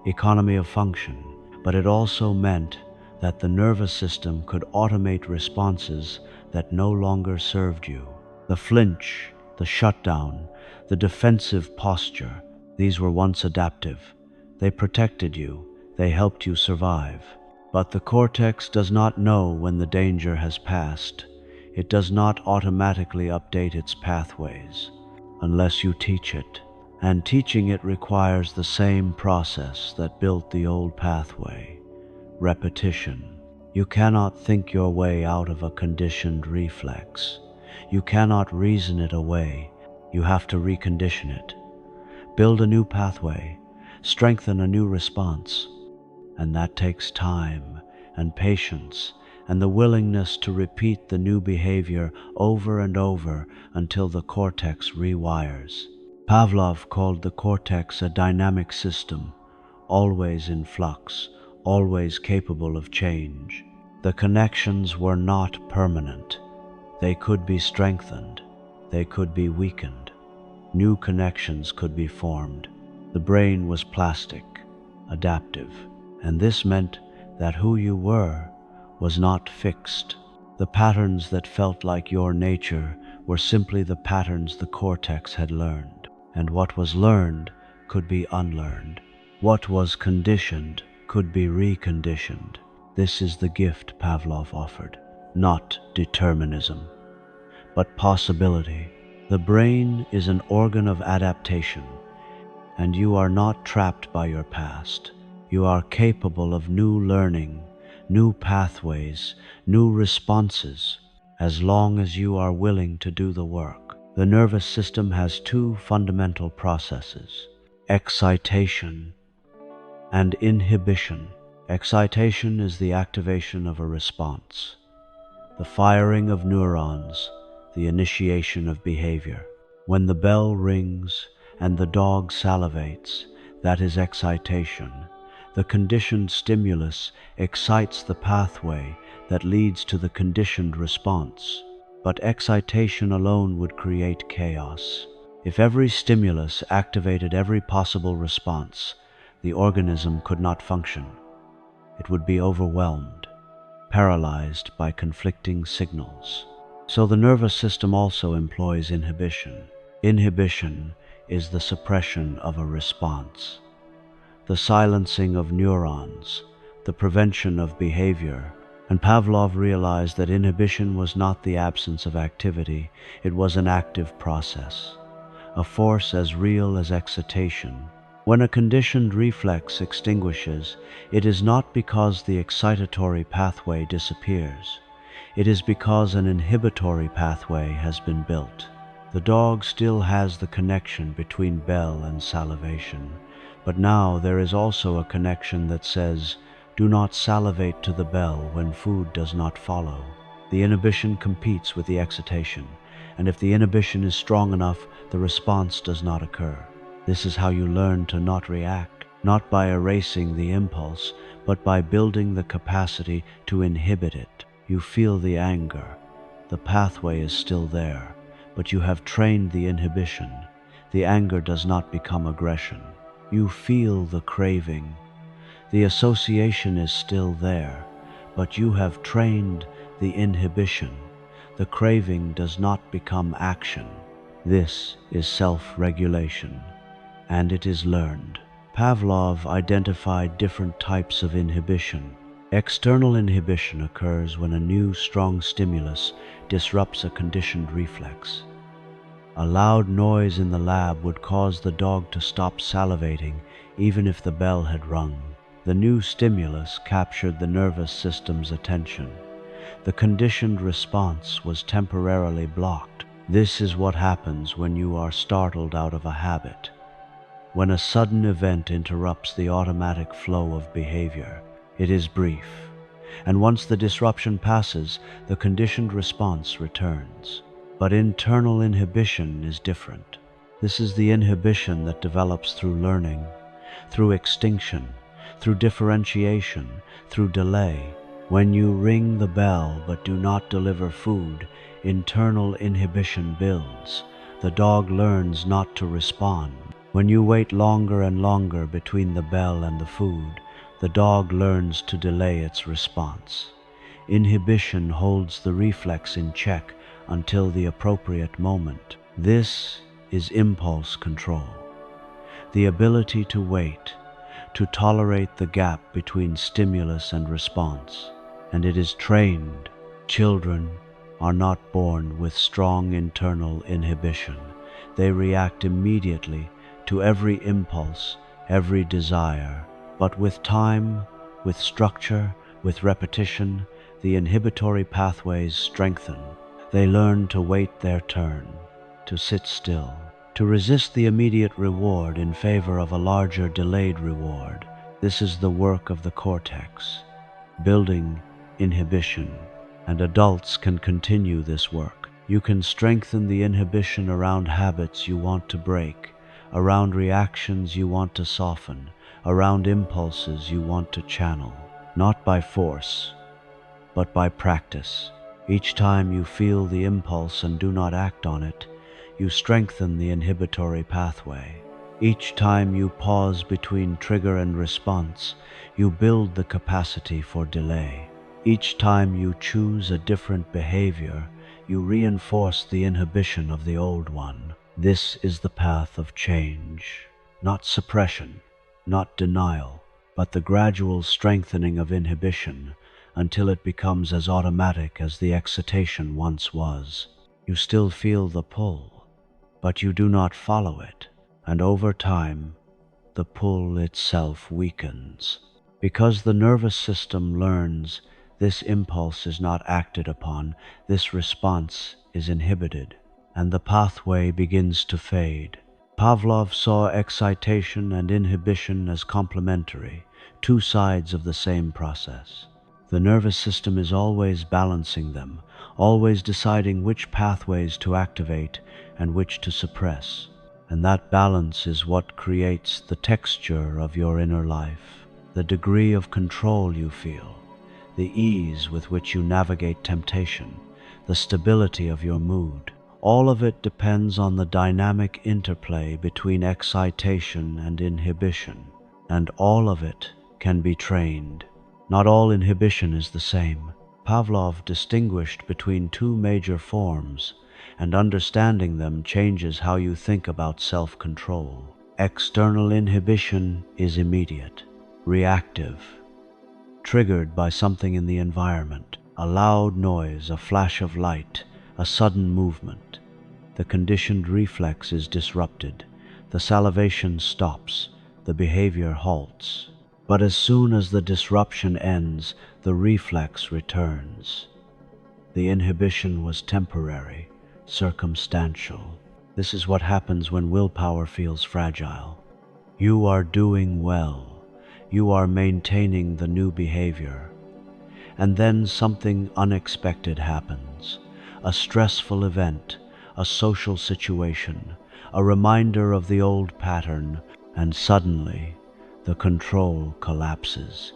economy of function, but it also meant that the nervous system could automate responses that no longer served you. The flinch, the shutdown, the defensive posture, these were once adaptive. They protected you, they helped you survive. But the cortex does not know when the danger has passed. It does not automatically update its pathways unless you teach it. And teaching it requires the same process that built the old pathway: repetition. You cannot think your way out of a conditioned reflex. You cannot reason it away. You have to recondition it. Build a new pathway, strengthen a new response. And that takes time and patience and the willingness to repeat the new behavior over and over until the cortex rewires. Pavlov called the cortex a dynamic system, always in flux, always capable of change. The connections were not permanent. They could be strengthened. They could be weakened. New connections could be formed. The brain was plastic, adaptive, and this meant that who you were was not fixed. The patterns that felt like your nature were simply the patterns the cortex had learned. And what was learned could be unlearned. What was conditioned could be reconditioned. This is the gift Pavlov offered, not determinism, but possibility. The brain is an organ of adaptation, and you are not trapped by your past. You are capable of new learning, new pathways, new responses, as long as you are willing to do the work. The nervous system has two fundamental processes: excitation and inhibition. Excitation is the activation of a response, the firing of neurons, the initiation of behavior. When the bell rings and the dog salivates, that is excitation. The conditioned stimulus excites the pathway that leads to the conditioned response. But excitation alone would create chaos. If every stimulus activated every possible response, the organism could not function. It would be overwhelmed, paralyzed by conflicting signals. So the nervous system also employs inhibition. Inhibition is the suppression of a response, the silencing of neurons, the prevention of behavior. And Pavlov realized that inhibition was not the absence of activity, it was an active process, a force as real as excitation. When a conditioned reflex extinguishes, it is not because the excitatory pathway disappears. It is because an inhibitory pathway has been built. The dog still has the connection between bell and salivation, but now there is also a connection that says, do not salivate to the bell when food does not follow. The inhibition competes with the excitation, and if the inhibition is strong enough, the response does not occur. This is how you learn to not react, not by erasing the impulse, but by building the capacity to inhibit it. You feel the anger. The pathway is still there, but you have trained the inhibition. The anger does not become aggression. You feel the craving. The association is still there, but you have trained the inhibition. The craving does not become action. This is self-regulation, and it is learned. Pavlov identified different types of inhibition. External inhibition occurs when a new, strong stimulus disrupts a conditioned reflex. A loud noise in the lab would cause the dog to stop salivating even if the bell had rung. The new stimulus captured the nervous system's attention. The conditioned response was temporarily blocked. This is what happens when you are startled out of a habit. When a sudden event interrupts the automatic flow of behavior, it is brief, and once the disruption passes, the conditioned response returns. But internal inhibition is different. This is the inhibition that develops through learning, through extinction, through differentiation, through delay. When you ring the bell but do not deliver food, internal inhibition builds. The dog learns not to respond. When you wait longer and longer between the bell and the food, the dog learns to delay its response. Inhibition holds the reflex in check until the appropriate moment. This is impulse control, the ability to wait, to tolerate the gap between stimulus and response. And it is trained. Children are not born with strong internal inhibition. They react immediately to every impulse, every desire. But with time, with structure, with repetition, the inhibitory pathways strengthen. They learn to wait their turn, to sit still, to resist the immediate reward in favor of a larger delayed reward. This is the work of the cortex, building inhibition, and adults can continue this work. You can strengthen the inhibition around habits you want to break, around reactions you want to soften, around impulses you want to channel, not by force, but by practice. Each time you feel the impulse and do not act on it, you strengthen the inhibitory pathway. Each time you pause between trigger and response, you build the capacity for delay. Each time you choose a different behavior, you reinforce the inhibition of the old one. This is the path of change, not suppression, not denial, but the gradual strengthening of inhibition until it becomes as automatic as the excitation once was. You still feel the pull, but you do not follow it, and over time, the pull itself weakens. Because the nervous system learns this impulse is not acted upon, this response is inhibited, and the pathway begins to fade. Pavlov saw excitation and inhibition as complementary, two sides of the same process. The nervous system is always balancing them, always deciding which pathways to activate and which to suppress. And that balance is what creates the texture of your inner life. the degree of control you feel, the ease with which you navigate temptation, the stability of your mood. All of it depends on the dynamic interplay between excitation and inhibition, and all of it can be trained. Not all inhibition is the same. Pavlov distinguished between two major forms, and understanding them changes how you think about self-control. External inhibition is immediate, reactive, triggered by something in the environment, a loud noise, a flash of light, a sudden movement. The conditioned reflex is disrupted, the salivation stops, the behavior halts. But as soon as the disruption ends, the reflex returns. The inhibition was temporary, circumstantial. This is what happens when willpower feels fragile. You are doing well. You are maintaining the new behavior. And then something unexpected happens. A stressful event, a social situation, a reminder of the old pattern, and suddenly the control collapses.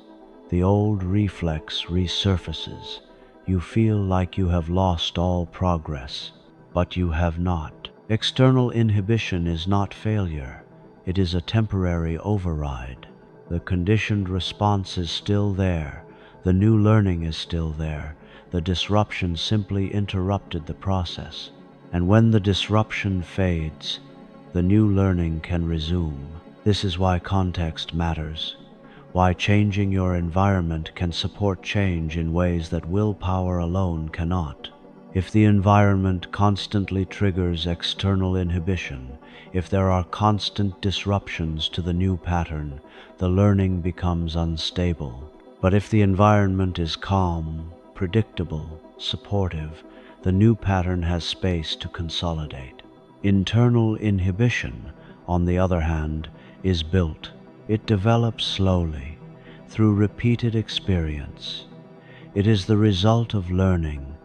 The old reflex resurfaces. You feel like you have lost all progress, but you have not. External inhibition is not failure. It is a temporary override. The conditioned response is still there. The new learning is still there. The disruption simply interrupted the process. And when the disruption fades, the new learning can resume. This is why context matters, why changing your environment can support change in ways that willpower alone cannot. If the environment constantly triggers external inhibition, if there are constant disruptions to the new pattern, the learning becomes unstable. But if the environment is calm, predictable, supportive, the new pattern has space to consolidate. Internal inhibition, on the other hand, is built. It develops slowly, through repeated experience. It is the result of learning,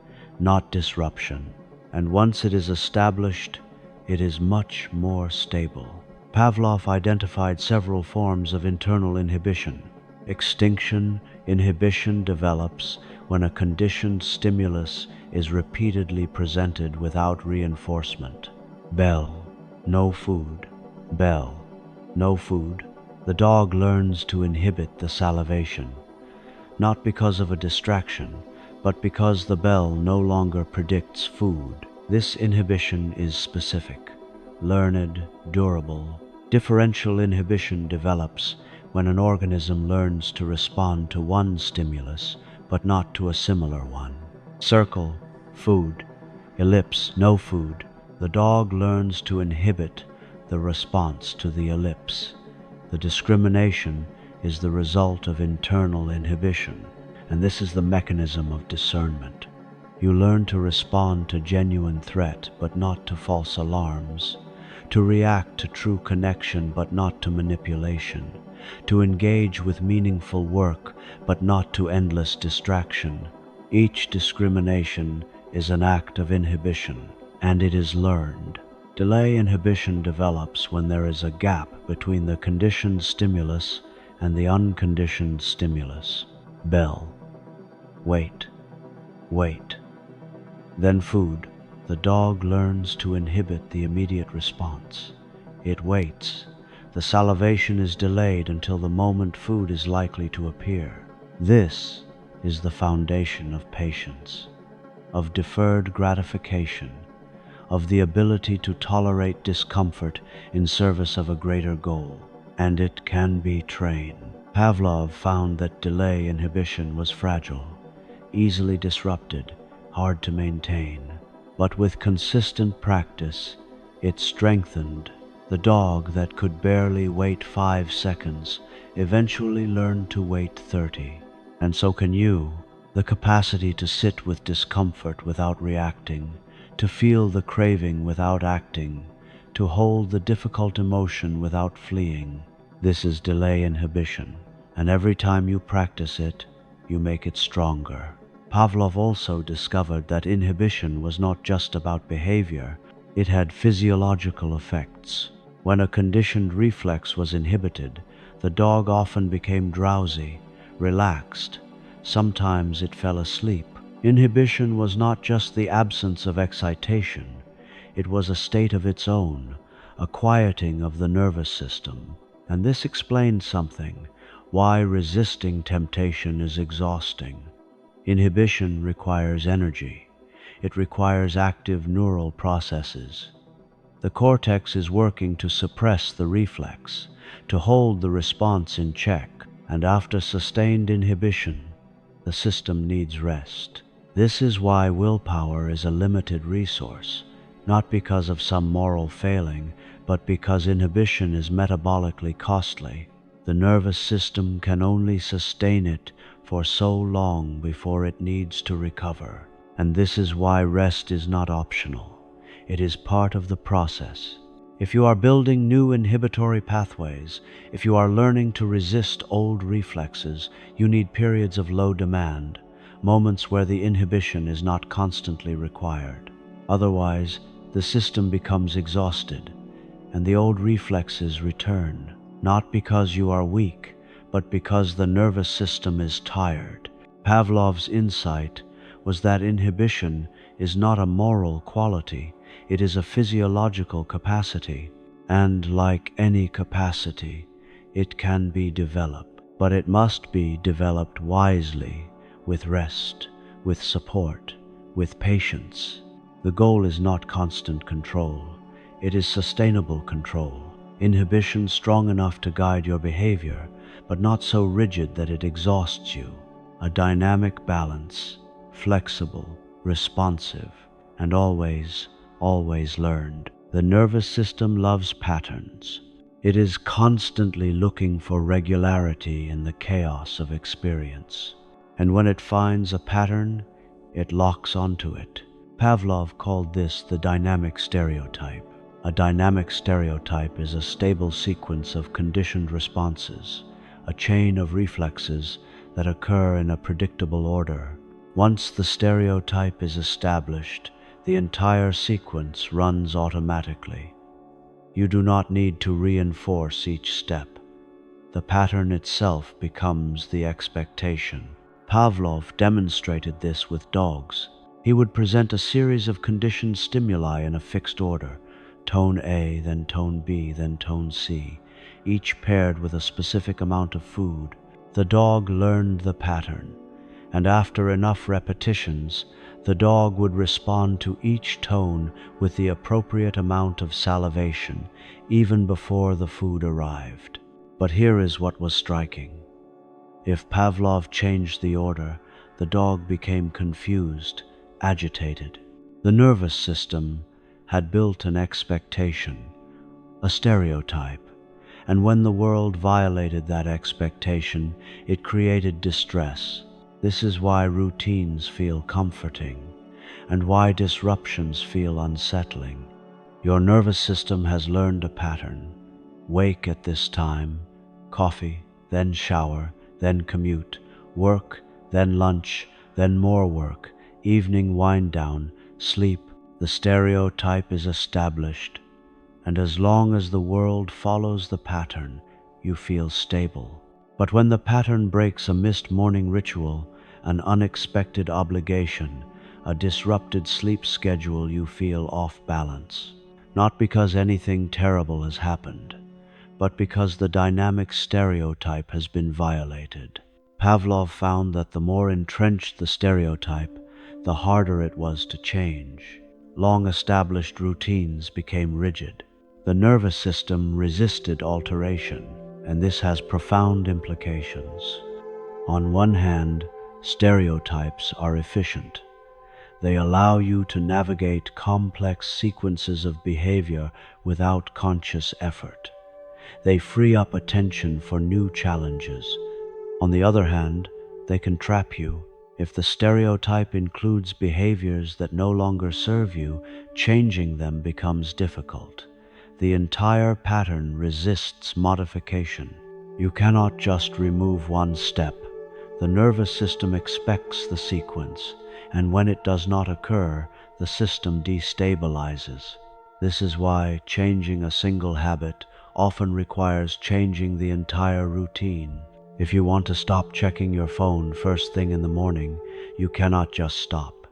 not disruption. And once it is established, it is much more stable. Pavlov identified several forms of internal inhibition. Extinction inhibition develops when a conditioned stimulus is repeatedly presented without reinforcement. Bell, no food. Bell, no food. The dog learns to inhibit the salivation, not because of a distraction, but because the bell no longer predicts food. This inhibition is specific, learned, durable. Differential inhibition develops when an organism learns to respond to one stimulus, but not to a similar one. Circle, food. Ellipse, no food. The dog learns to inhibit the response to the ellipse. The discrimination is the result of internal inhibition, and this is the mechanism of discernment. You learn to respond to genuine threat, but not to false alarms, to react to true connection, but not to manipulation, to engage with meaningful work, but not to endless distraction. Each discrimination is an act of inhibition, and it is learned. Delay inhibition develops when there is a gap between the conditioned stimulus and the unconditioned stimulus. Bell. Wait. Wait. Then food. The dog learns to inhibit the immediate response. It waits. The salivation is delayed until the moment food is likely to appear. This is the foundation of patience, of deferred gratification, of the ability to tolerate discomfort in service of a greater goal. And it can be trained. Pavlov found that delay inhibition was fragile, easily disrupted, hard to maintain. But with consistent practice, it strengthened. The dog that could barely wait 5 seconds eventually learned to wait 30. And so can you. The capacity to sit with discomfort without reacting, to feel the craving without acting, to hold the difficult emotion without fleeing. This is delay inhibition, and every time you practice it, you make it stronger. Pavlov also discovered that inhibition was not just about behavior, it had physiological effects. When a conditioned reflex was inhibited, The dog often became drowsy, relaxed. Sometimes it fell asleep. Inhibition was not just the absence of excitation, it was a state of its own, a quieting of the nervous system. And this explains something, why resisting temptation is exhausting. Inhibition requires energy. It requires active neural processes. The cortex is working to suppress the reflex, to hold the response in check, and after sustained inhibition, the system needs rest. This is why willpower is a limited resource, not because of some moral failing, but because inhibition is metabolically costly. The nervous system can only sustain it for so long before it needs to recover. And this is why rest is not optional. It is part of the process. If you are building new inhibitory pathways, if you are learning to resist old reflexes, you need periods of low demand, moments where the inhibition is not constantly required. Otherwise, the system becomes exhausted, and the old reflexes return, not because you are weak, but because the nervous system is tired. Pavlov's insight was that inhibition is not a moral quality, it is a physiological capacity, and like any capacity, it can be developed. But it must be developed wisely, with rest, with support, with patience. The goal is not constant control, it is sustainable control. Inhibition strong enough to guide your behavior, but not so rigid that it exhausts you. A dynamic balance, flexible, responsive, and always learned. The nervous system loves patterns. It is constantly looking for regularity in the chaos of experience. And when it finds a pattern, it locks onto it. Pavlov called this the dynamic stereotype. A dynamic stereotype is a stable sequence of conditioned responses, a chain of reflexes that occur in a predictable order. Once the stereotype is established, the entire sequence runs automatically. You do not need to reinforce each step. The pattern itself becomes the expectation. Pavlov demonstrated this with dogs. He would present a series of conditioned stimuli in a fixed order, tone A, then tone B, then tone C, each paired with a specific amount of food. The dog learned the pattern, and after enough repetitions, the dog would respond to each tone with the appropriate amount of salivation, even before the food arrived. But here is what was striking. If Pavlov changed the order, the dog became confused, agitated. The nervous system had built an expectation, a stereotype, and when the world violated that expectation, it created distress. This is why routines feel comforting, and why disruptions feel unsettling. Your nervous system has learned a pattern. Wake at this time, coffee, then shower, then commute, work, then lunch, then more work, evening wind down, sleep. The stereotype is established, and as long as the world follows the pattern, you feel stable. But when the pattern breaks, a missed morning ritual, an unexpected obligation, a disrupted sleep schedule, you feel off balance. Not because anything terrible has happened, but because the dynamic stereotype has been violated. Pavlov found that the more entrenched the stereotype, the harder it was to change. Long-established routines became rigid. The nervous system resisted alteration, and this has profound implications. On one hand, stereotypes are efficient. They allow you to navigate complex sequences of behavior without conscious effort. They free up attention for new challenges. On the other hand, they can trap you. If the stereotype includes behaviors that no longer serve you, changing them becomes difficult. The entire pattern resists modification. You cannot just remove one step. The nervous system expects the sequence, and when it does not occur, the system destabilizes. This is why changing a single habit often requires changing the entire routine. If you want to stop checking your phone first thing in the morning, you cannot just stop.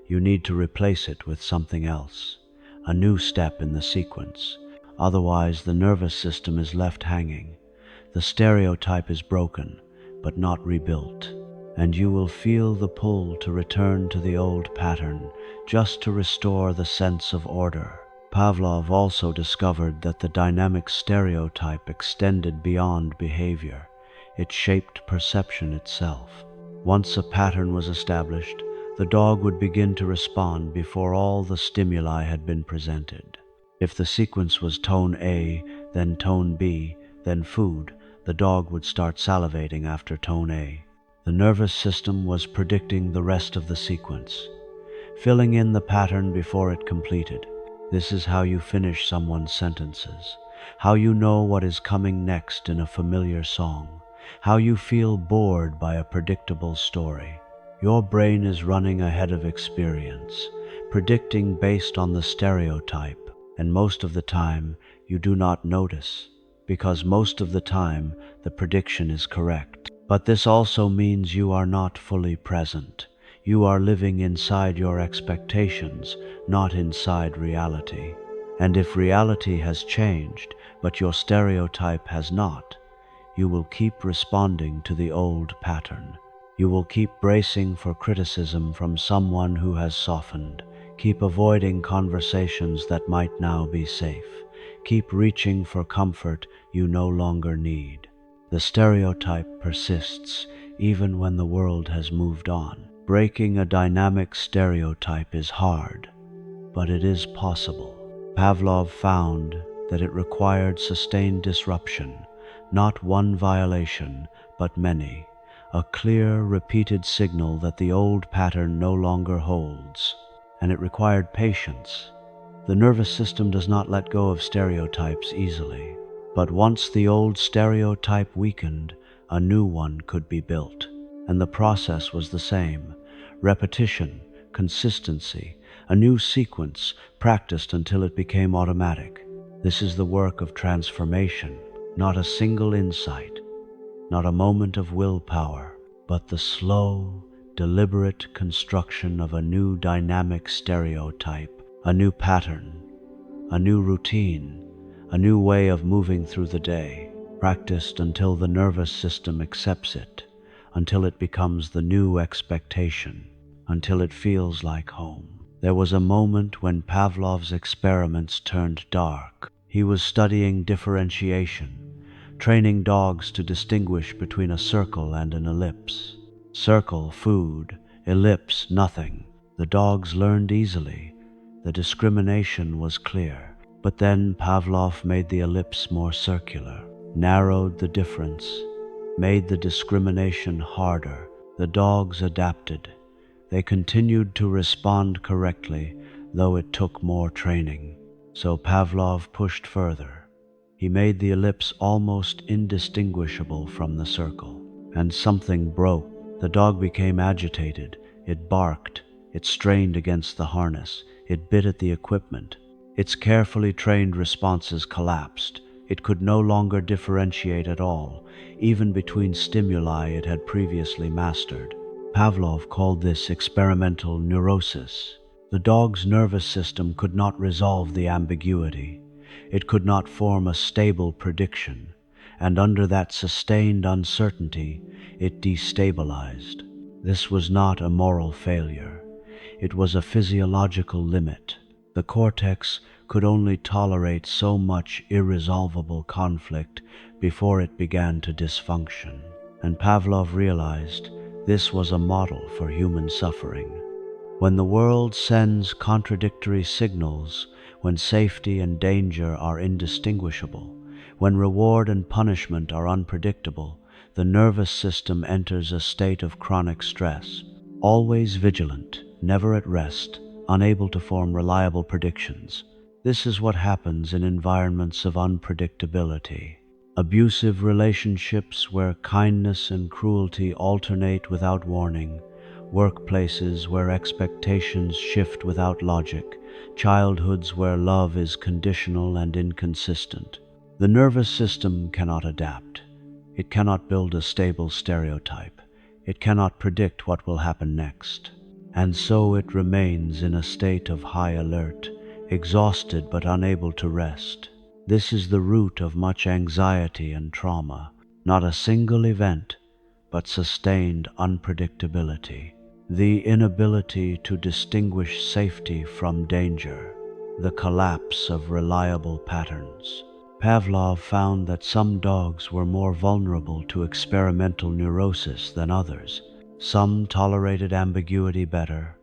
You need to replace it with something else, a new step in the sequence. Otherwise, the nervous system is left hanging. The stereotype is broken, but not rebuilt, and you will feel the pull to return to the old pattern, just to restore the sense of order. Pavlov also discovered that the dynamic stereotype extended beyond behavior. It shaped perception itself. Once a pattern was established, the dog would begin to respond before all the stimuli had been presented. If the sequence was tone A, then tone B, then food, the dog would start salivating after tone A. The nervous system was predicting the rest of the sequence, filling in the pattern before it completed. This is how you finish someone's sentences, how you know what is coming next in a familiar song, how you feel bored by a predictable story. Your brain is running ahead of experience, predicting based on the stereotype, and most of the time you do not notice, because most of the time the prediction is correct. But this also means you are not fully present. You are living inside your expectations, not inside reality. And if reality has changed, but your stereotype has not, you will keep responding to the old pattern. You will keep bracing for criticism from someone who has softened. Keep avoiding conversations that might now be safe. Keep reaching for comfort you no longer need. The stereotype persists even when the world has moved on. Breaking a dynamic stereotype is hard, but it is possible. Pavlov found that it required sustained disruption, not one violation, but many, a clear, repeated signal that the old pattern no longer holds, and it required patience. The nervous system does not let go of stereotypes easily, but once the old stereotype weakened, a new one could be built, and the process was the same: repetition, consistency, a new sequence practiced until it became automatic. This is the work of transformation, not a single insight, not a moment of willpower, but the slow, deliberate construction of a new dynamic stereotype, a new pattern, a new routine, a new way of moving through the day, practiced until the nervous system accepts it, until it becomes the new expectation, until it feels like home. There was a moment when Pavlov's experiments turned dark. He was studying differentiation, training dogs to distinguish between a circle and an ellipse. Circle, food; ellipse, nothing. The dogs learned easily. The discrimination was clear. But then Pavlov made the ellipse more circular, narrowed the difference, made the discrimination harder. The dogs adapted. They continued to respond correctly, though it took more training. So Pavlov pushed further. He made the ellipse almost indistinguishable from the circle. And something broke. The dog became agitated. It barked. It strained against the harness. It bit at the equipment. Its carefully trained responses collapsed. It could no longer differentiate at all, even between stimuli it had previously mastered. Pavlov called this experimental neurosis. The dog's nervous system could not resolve the ambiguity. It could not form a stable prediction, and under that sustained uncertainty, it destabilized. This was not a moral failure. It was a physiological limit. The cortex could only tolerate so much irresolvable conflict before it began to dysfunction. And Pavlov realized this was a model for human suffering. When the world sends contradictory signals, when safety and danger are indistinguishable, when reward and punishment are unpredictable, the nervous system enters a state of chronic stress, always vigilant, never at rest, unable to form reliable predictions. This is what happens in environments of unpredictability. Abusive relationships where kindness and cruelty alternate without warning, workplaces where expectations shift without logic, childhoods where love is conditional and inconsistent. The nervous system cannot adapt. It cannot build a stable stereotype. It cannot predict what will happen next. And so it remains in a state of high alert, exhausted but unable to rest. This is the root of much anxiety and trauma, not a single event, but sustained unpredictability, the inability to distinguish safety from danger, the collapse of reliable patterns. Pavlov found that some dogs were more vulnerable to experimental neurosis than others. Some tolerated ambiguity better,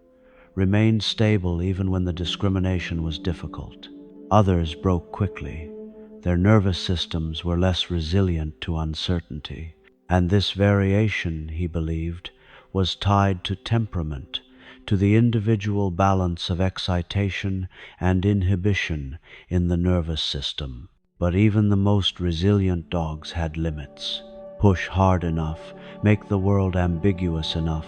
remained stable even when the discrimination was difficult. Others broke quickly. Their nervous systems were less resilient to uncertainty. And this variation, he believed, was tied to temperament, to the individual balance of excitation and inhibition in the nervous system. But even the most resilient dogs had limits. Push hard enough, make the world ambiguous enough,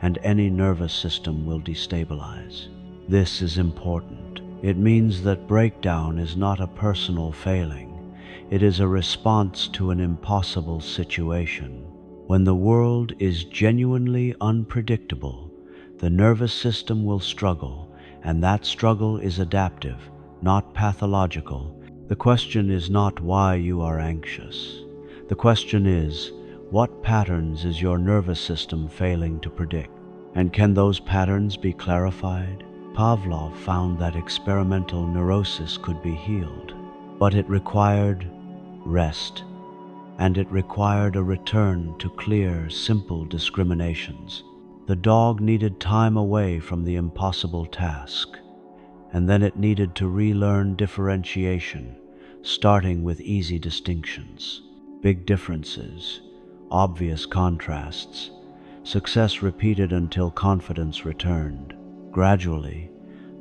and any nervous system will destabilize. This is important. It means that breakdown is not a personal failing. It is a response to an impossible situation. When the world is genuinely unpredictable, the nervous system will struggle, and that struggle is adaptive, not pathological. The question is not why you are anxious. The question is, what patterns is your nervous system failing to predict? And can those patterns be clarified? Pavlov found that experimental neurosis could be healed, but it required rest, and it required a return to clear, simple discriminations. The dog needed time away from the impossible task, and then it needed to relearn differentiation, starting with easy distinctions, big differences, obvious contrasts, success repeated until confidence returned. Gradually,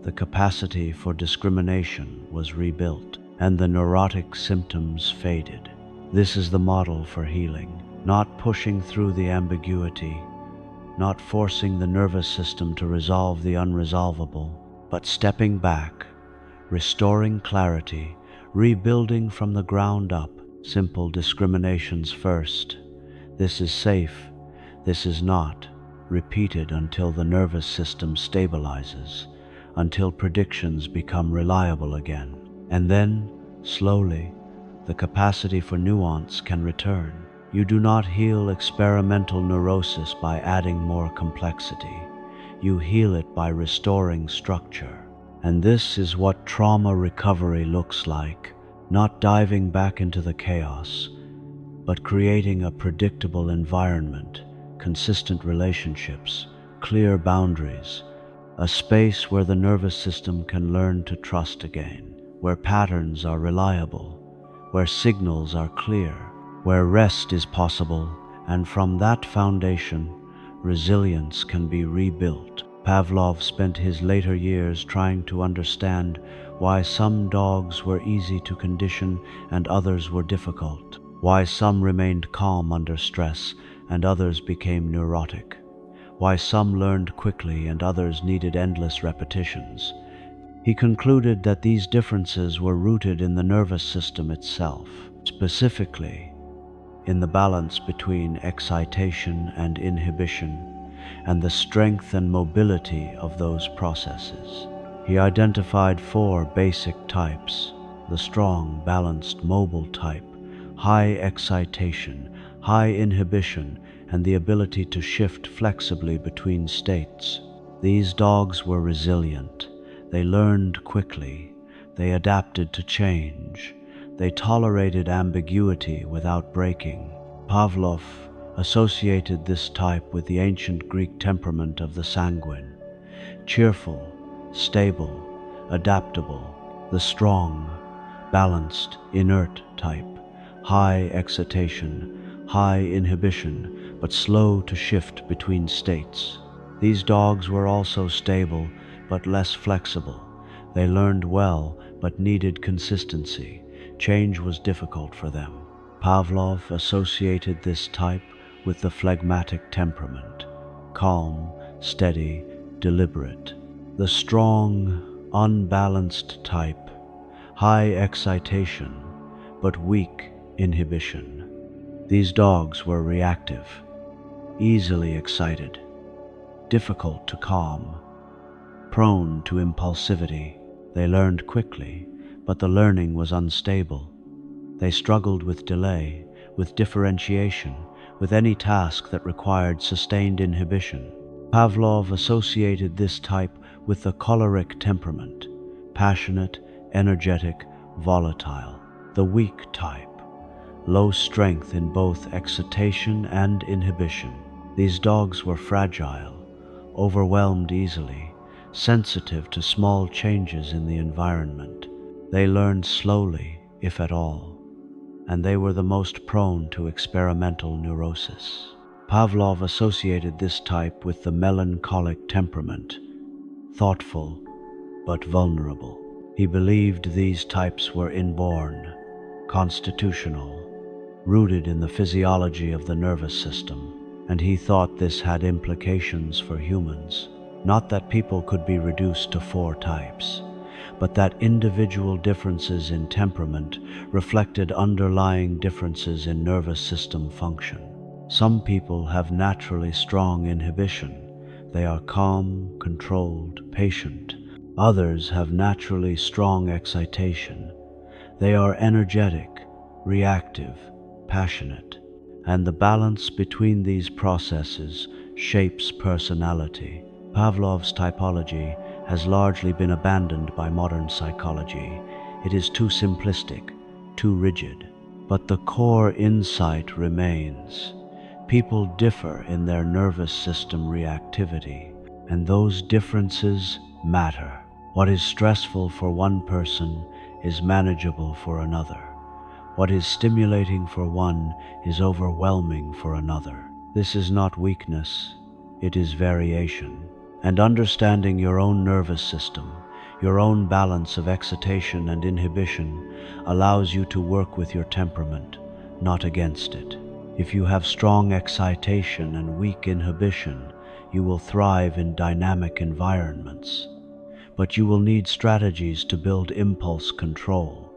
the capacity for discrimination was rebuilt, and the neurotic symptoms faded. This is the model for healing, not pushing through the ambiguity, not forcing the nervous system to resolve the unresolvable, but stepping back, restoring clarity, rebuilding from the ground up, simple discriminations first. This is safe, this is not, repeated until the nervous system stabilizes, until predictions become reliable again. And then, slowly, the capacity for nuance can return. You do not heal experimental neurosis by adding more complexity. You heal it by restoring structure. And this is what trauma recovery looks like, not diving back into the chaos, but creating a predictable environment, consistent relationships, clear boundaries, a space where the nervous system can learn to trust again, where patterns are reliable, where signals are clear, where rest is possible, and from that foundation, resilience can be rebuilt. Pavlov spent his later years trying to understand why some dogs were easy to condition and others were difficult, why some remained calm under stress and others became neurotic, why some learned quickly and others needed endless repetitions. He concluded that these differences were rooted in the nervous system itself, specifically in the balance between excitation and inhibition, and the strength and mobility of those processes. He identified 4 basic types: the strong, balanced, mobile type, high excitation, high inhibition, and the ability to shift flexibly between states. These dogs were resilient. They learned quickly. They adapted to change. They tolerated ambiguity without breaking. Pavlov associated this type with the ancient Greek temperament of the sanguine: cheerful, stable, adaptable. The strong, balanced, inert type: high excitation, high inhibition, but slow to shift between states. These dogs were also stable, but less flexible. They learned well, but needed consistency. Change was difficult for them. Pavlov associated this type with the phlegmatic temperament: calm, steady, deliberate. The strong, unbalanced type: high excitation, but weak inhibition. These dogs were reactive, easily excited, difficult to calm, prone to impulsivity. They learned quickly, but the learning was unstable. They struggled with delay, with differentiation, with any task that required sustained inhibition. Pavlov associated this type with the choleric temperament, passionate, energetic, volatile. The weak type, low strength in both excitation and inhibition. These dogs were fragile, overwhelmed easily, sensitive to small changes in the environment. They learned slowly, if at all, and they were the most prone to experimental neurosis. Pavlov associated this type with the melancholic temperament, thoughtful but vulnerable. He believed these types were inborn, constitutional, rooted in the physiology of the nervous system, and he thought this had implications for humans. Not that people could be reduced to four types, but that individual differences in temperament reflected underlying differences in nervous system function. Some people have naturally strong inhibition. They are calm, controlled, patient. Others have naturally strong excitation. They are energetic, reactive, passionate, and the balance between these processes shapes personality. Pavlov's typology has largely been abandoned by modern psychology. It is too simplistic, too rigid. But the core insight remains. People differ in their nervous system reactivity, and those differences matter. What is stressful for one person is manageable for another. What is stimulating for one is overwhelming for another. This is not weakness, it is variation. And understanding your own nervous system, your own balance of excitation and inhibition, allows you to work with your temperament, not against it. If you have strong excitation and weak inhibition, you will thrive in dynamic environments. But you will need strategies to build impulse control,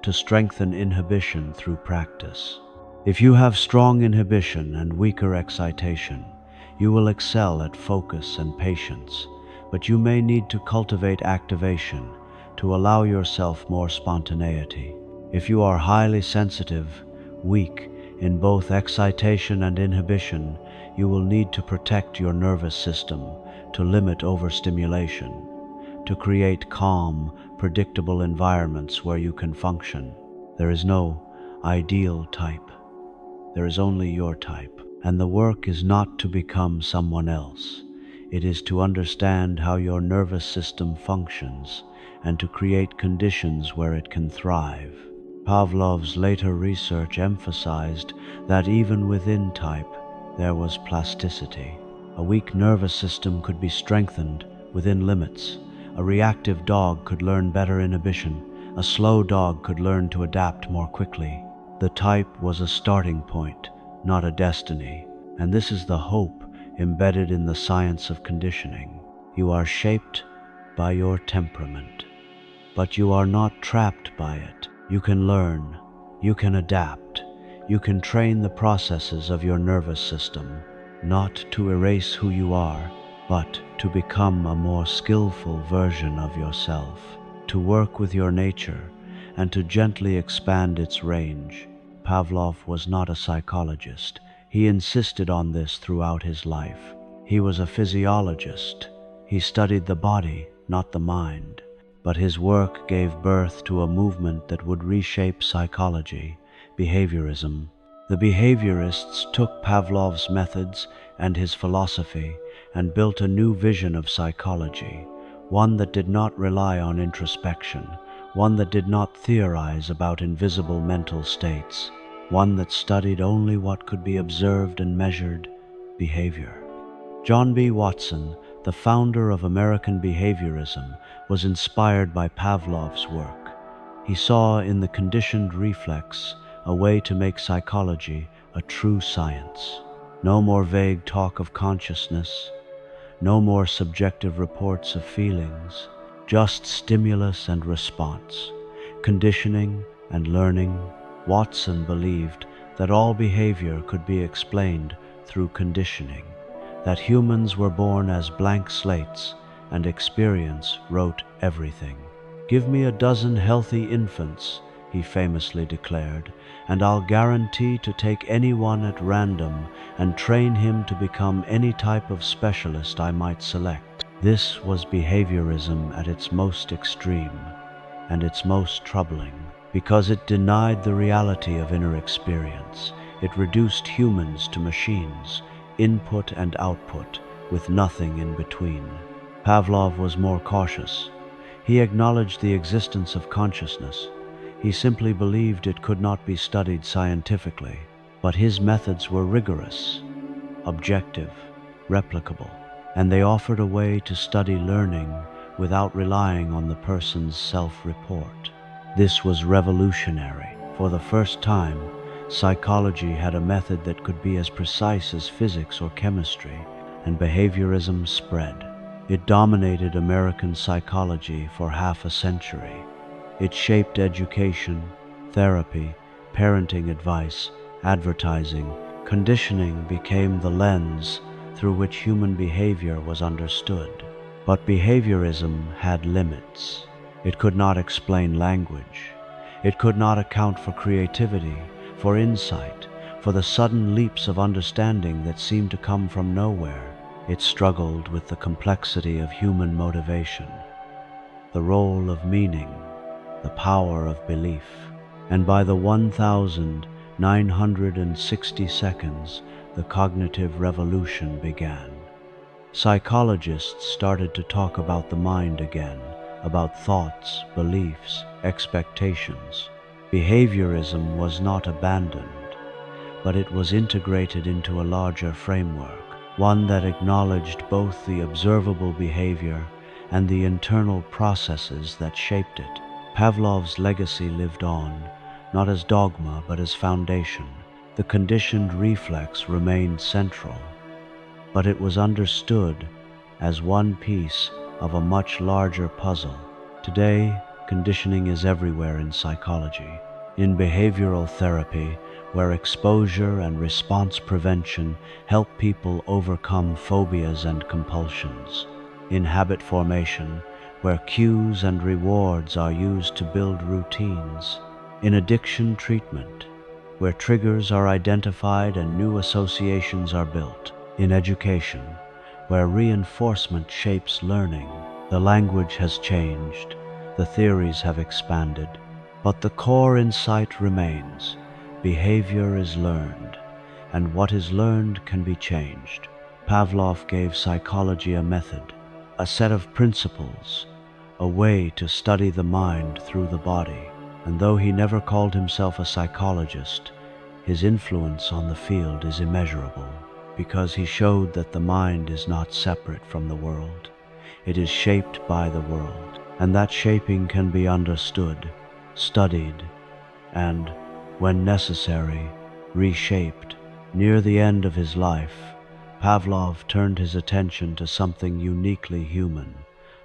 to strengthen inhibition through practice. If you have strong inhibition and weaker excitation, you will excel at focus and patience, but you may need to cultivate activation to allow yourself more spontaneity. If you are highly sensitive, weak in both excitation and inhibition, you will need to protect your nervous system, to limit overstimulation, to create calm, predictable environments where you can function. There is no ideal type. There is only your type. And the work is not to become someone else. It is to understand how your nervous system functions and to create conditions where it can thrive. Pavlov's later research emphasized that even within type, there was plasticity. A weak nervous system could be strengthened within limits. A reactive dog could learn better inhibition. A slow dog could learn to adapt more quickly. The type was a starting point, not a destiny, and this is the hope embedded in the science of conditioning. You are shaped by your temperament, but you are not trapped by it. You can learn, you can adapt, you can train the processes of your nervous system, not to erase who you are, but to become a more skillful version of yourself, to work with your nature, and to gently expand its range. Pavlov was not a psychologist. He insisted on this throughout his life. He was a physiologist. He studied the body, not the mind. But his work gave birth to a movement that would reshape psychology, behaviorism. The behaviorists took Pavlov's methods and his philosophy and built a new vision of psychology, one that did not rely on introspection, one that did not theorize about invisible mental states, one that studied only what could be observed and measured: behavior. John B. Watson, the founder of American behaviorism, was inspired by Pavlov's work. He saw in the conditioned reflex a way to make psychology a true science. No more vague talk of consciousness, no more subjective reports of feelings, just stimulus and response, conditioning and learning, Watson believed that all behavior could be explained through conditioning, that humans were born as blank slates and experience wrote everything. "Give me a dozen healthy infants," he famously declared, "and I'll guarantee to take anyone at random and train him to become any type of specialist I might select." This was behaviorism at its most extreme and its most troubling, because it denied the reality of inner experience. It reduced humans to machines, input and output, with nothing in between. Pavlov was more cautious. He acknowledged the existence of consciousness. He simply believed it could not be studied scientifically. But his methods were rigorous, objective, replicable, and they offered a way to study learning without relying on the person's self-report. This was revolutionary. For the first time, psychology had a method that could be as precise as physics or chemistry, and behaviorism spread. It dominated American psychology for half a century. It shaped education, therapy, parenting advice, advertising. Conditioning became the lens through which human behavior was understood. But behaviorism had limits. It could not explain language. It could not account for creativity, for insight, for the sudden leaps of understanding that seemed to come from nowhere. It struggled with the complexity of human motivation, the role of meaning, the power of belief. And by the 1960 seconds, the cognitive revolution began. Psychologists started to talk about the mind again, about thoughts, beliefs, expectations. Behaviorism was not abandoned, but it was integrated into a larger framework, one that acknowledged both the observable behavior and the internal processes that shaped it. Pavlov's legacy lived on, not as dogma but as foundation. The conditioned reflex remained central, but it was understood as one piece of a much larger puzzle. Today, conditioning is everywhere in psychology, in behavioral therapy, where exposure and response prevention help people overcome phobias and compulsions, in habit formation, where cues and rewards are used to build routines, in addiction treatment, where triggers are identified and new associations are built, in education, where reinforcement shapes learning. The language has changed, the theories have expanded, but the core insight remains. Behavior is learned, and what is learned can be changed. Pavlov gave psychology a method, a set of principles, a way to study the mind through the body. And though he never called himself a psychologist, his influence on the field is immeasurable, because he showed that the mind is not separate from the world. It is shaped by the world, and that shaping can be understood, studied, and, when necessary, reshaped. Near the end of his life, Pavlov turned his attention to something uniquely human: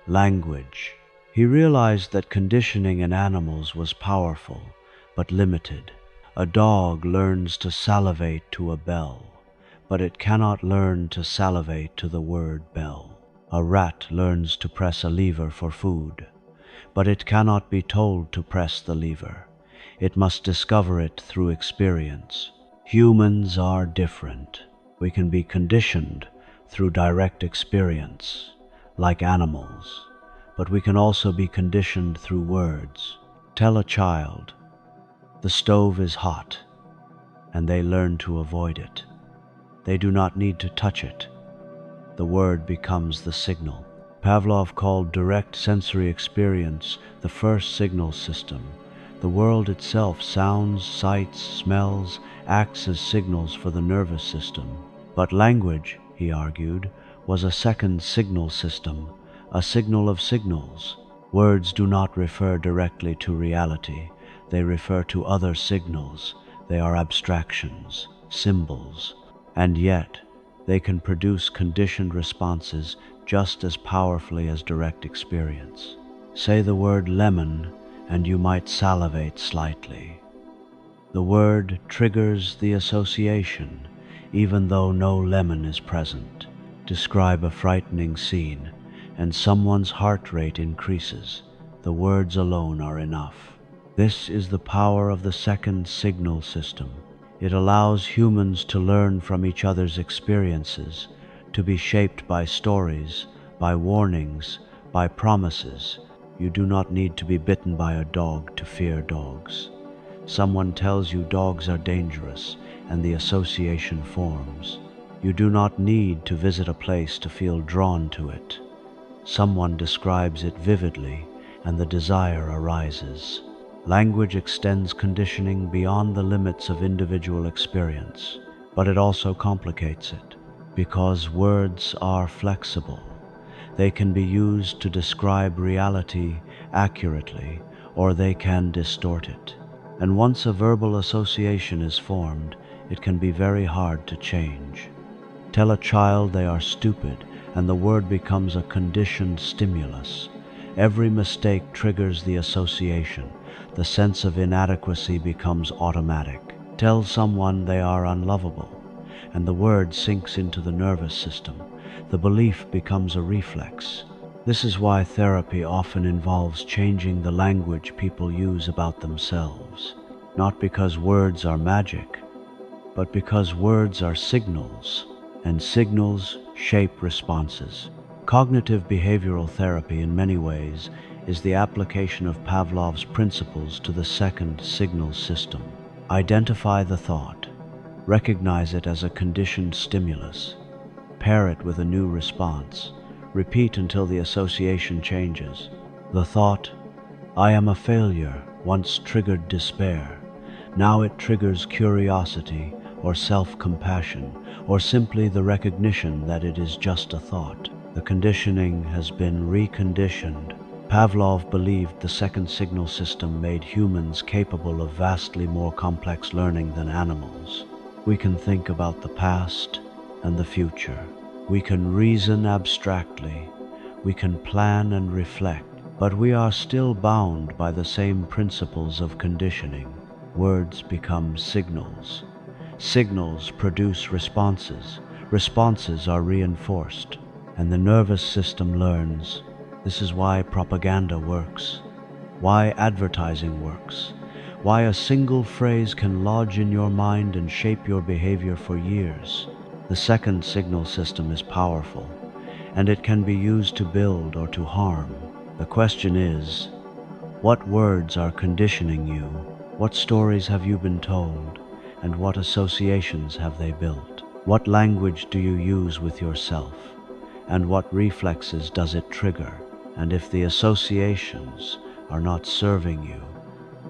language. He realized that conditioning in animals was powerful, but limited. A dog learns to salivate to a bell, but it cannot learn to salivate to the word bell. A rat learns to press a lever for food, but it cannot be told to press the lever. It must discover it through experience. Humans are different. We can be conditioned through direct experience, like animals, but we can also be conditioned through words. Tell a child, "The stove is hot," and they learn to avoid it. They do not need to touch it. The word becomes the signal. Pavlov called direct sensory experience the first signal system. The world itself, sounds, sights, smells, acts as signals for the nervous system. But language, he argued, was a second signal system, a signal of signals. Words do not refer directly to reality. They refer to other signals. They are abstractions, symbols, and yet they can produce conditioned responses just as powerfully as direct experience. Say the word lemon, and you might salivate slightly. The word triggers the association, even though no lemon is present. Describe a frightening scene, and someone's heart rate increases. The words alone are enough. This is the power of the second signal system. It allows humans to learn from each other's experiences, to be shaped by stories, by warnings, by promises. You do not need to be bitten by a dog to fear dogs. Someone tells you dogs are dangerous, and the association forms. You do not need to visit a place to feel drawn to it. Someone describes it vividly, and the desire arises. Language extends conditioning beyond the limits of individual experience, but it also complicates it, because words are flexible. They can be used to describe reality accurately, or they can distort it. And once a verbal association is formed, it can be very hard to change. Tell a child they are stupid, and the word becomes a conditioned stimulus. Every mistake triggers the association. The sense of inadequacy becomes automatic. Tell someone they are unlovable, and the word sinks into the nervous system. The belief becomes a reflex. This is why therapy often involves changing the language people use about themselves. Not because words are magic, but because words are signals, and signals shape responses. Cognitive behavioral therapy, in many ways, is the application of Pavlov's principles to the second signal system. Identify the thought, recognize it as a conditioned stimulus, pair it with a new response, repeat until the association changes. The thought, "I am a failure," once triggered despair. Now it triggers curiosity or self-compassion, or simply the recognition that it is just a thought. The conditioning has been reconditioned. Pavlov believed the second signal system made humans capable of vastly more complex learning than animals. We can think about the past and the future. We can reason abstractly. We can plan and reflect, but we are still bound by the same principles of conditioning. Words become signals. Signals produce responses. Responses are reinforced, and the nervous system learns. This is why propaganda works, why advertising works, why a single phrase can lodge in your mind and shape your behavior for years. The second signal system is powerful, and it can be used to build or to harm. The question is, what words are conditioning you? What stories have you been told? And what associations have they built? What language do you use with yourself? And what reflexes does it trigger? And if the associations are not serving you,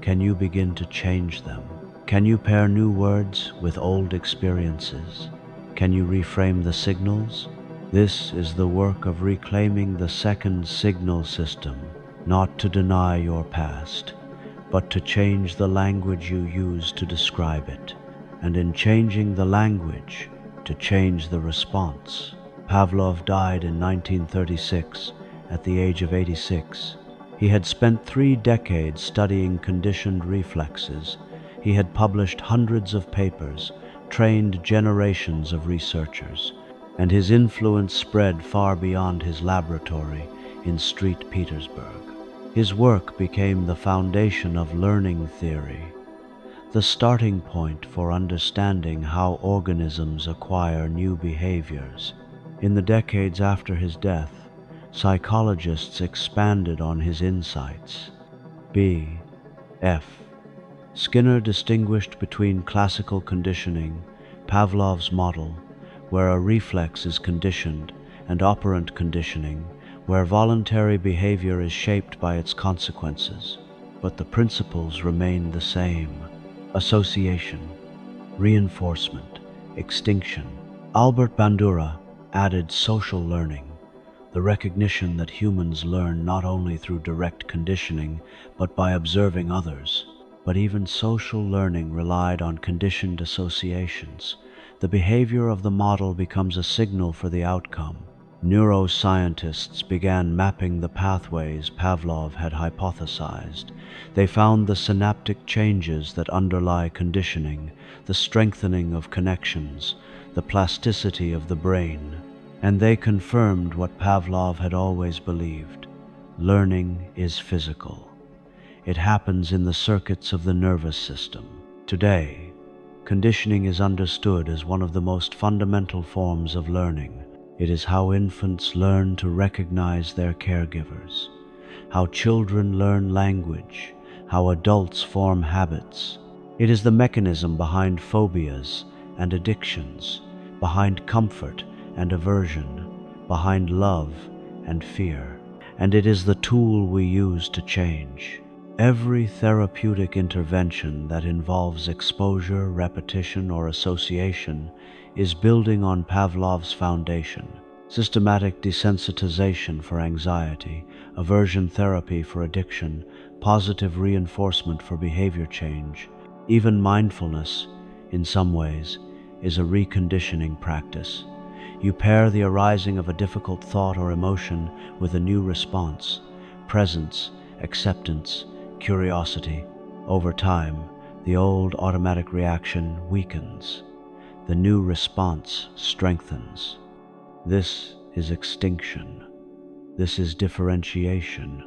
can you begin to change them? Can you pair new words with old experiences? Can you reframe the signals? This is the work of reclaiming the second signal system, not to deny your past, but to change the language you use to describe it, and in changing the language, to change the response. Pavlov died in 1936 at the age of 86. He had spent 3 decades studying conditioned reflexes. He had published hundreds of papers, trained generations of researchers, and his influence spread far beyond his laboratory in St. Petersburg. His work became the foundation of learning theory, the starting point for understanding how organisms acquire new behaviors. In the decades after his death, psychologists expanded on his insights. B.F. Skinner distinguished between classical conditioning, Pavlov's model, where a reflex is conditioned, and operant conditioning, where voluntary behavior is shaped by its consequences. But the principles remain the same: association, reinforcement, extinction. Albert Bandura added social learning, the recognition that humans learn not only through direct conditioning, but by observing others. But even social learning relied on conditioned associations. The behavior of the model becomes a signal for the outcome. Neuroscientists began mapping the pathways Pavlov had hypothesized. They found the synaptic changes that underlie conditioning, the strengthening of connections, the plasticity of the brain. And they confirmed what Pavlov had always believed: learning is physical. It happens in the circuits of the nervous system. Today, conditioning is understood as one of the most fundamental forms of learning. It is how infants learn to recognize their caregivers, how children learn language, how adults form habits. It is the mechanism behind phobias and addictions, behind comfort and aversion, behind love and fear. And it is the tool we use to change. Every therapeutic intervention that involves exposure, repetition, or association is building on Pavlov's foundation: systematic desensitization for anxiety, aversion therapy for addiction, positive reinforcement for behavior change. Even mindfulness, in some ways, is a reconditioning practice. You pair the arising of a difficult thought or emotion with a new response: presence, acceptance, curiosity. Over time, the old automatic reaction weakens. The new response strengthens. This is extinction. This is differentiation.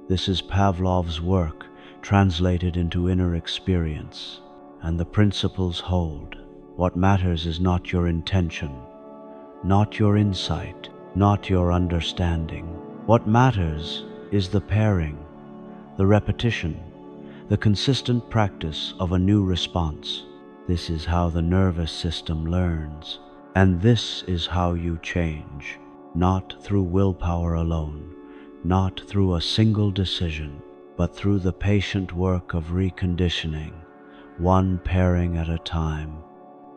This is Pavlov's work translated into inner experience. And the principles hold. What matters is not your intention, not your insight, not your understanding. What matters is the pairing, the repetition, the consistent practice of a new response. This is how the nervous system learns, and this is how you change, not through willpower alone, not through a single decision, but through the patient work of reconditioning, one pairing at a time,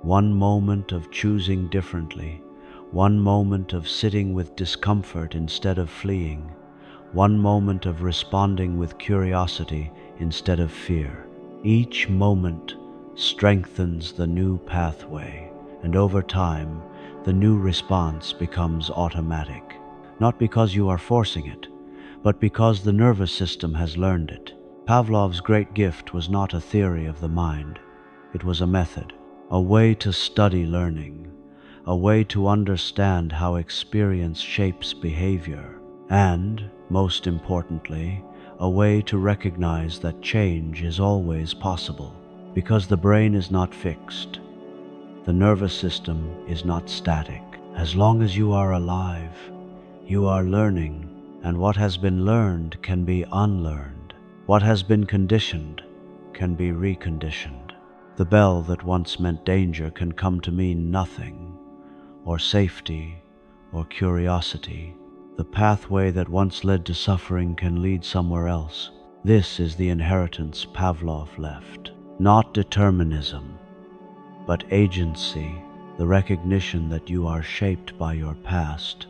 one moment of choosing differently, one moment of sitting with discomfort instead of fleeing, one moment of responding with curiosity instead of fear. Each moment strengthens the new pathway, and over time, the new response becomes automatic. Not because you are forcing it, but because the nervous system has learned it. Pavlov's great gift was not a theory of the mind. It was a method, a way to study learning, a way to understand how experience shapes behavior, and, most importantly, a way to recognize that change is always possible, because the brain is not fixed. The nervous system is not static. As long as you are alive, you are learning, and what has been learned can be unlearned. What has been conditioned can be reconditioned. The bell that once meant danger can come to mean nothing, or safety, or curiosity. The pathway that once led to suffering can lead somewhere else. This is the inheritance Pavlov left. Not determinism, but agency, the recognition that you are shaped by your past,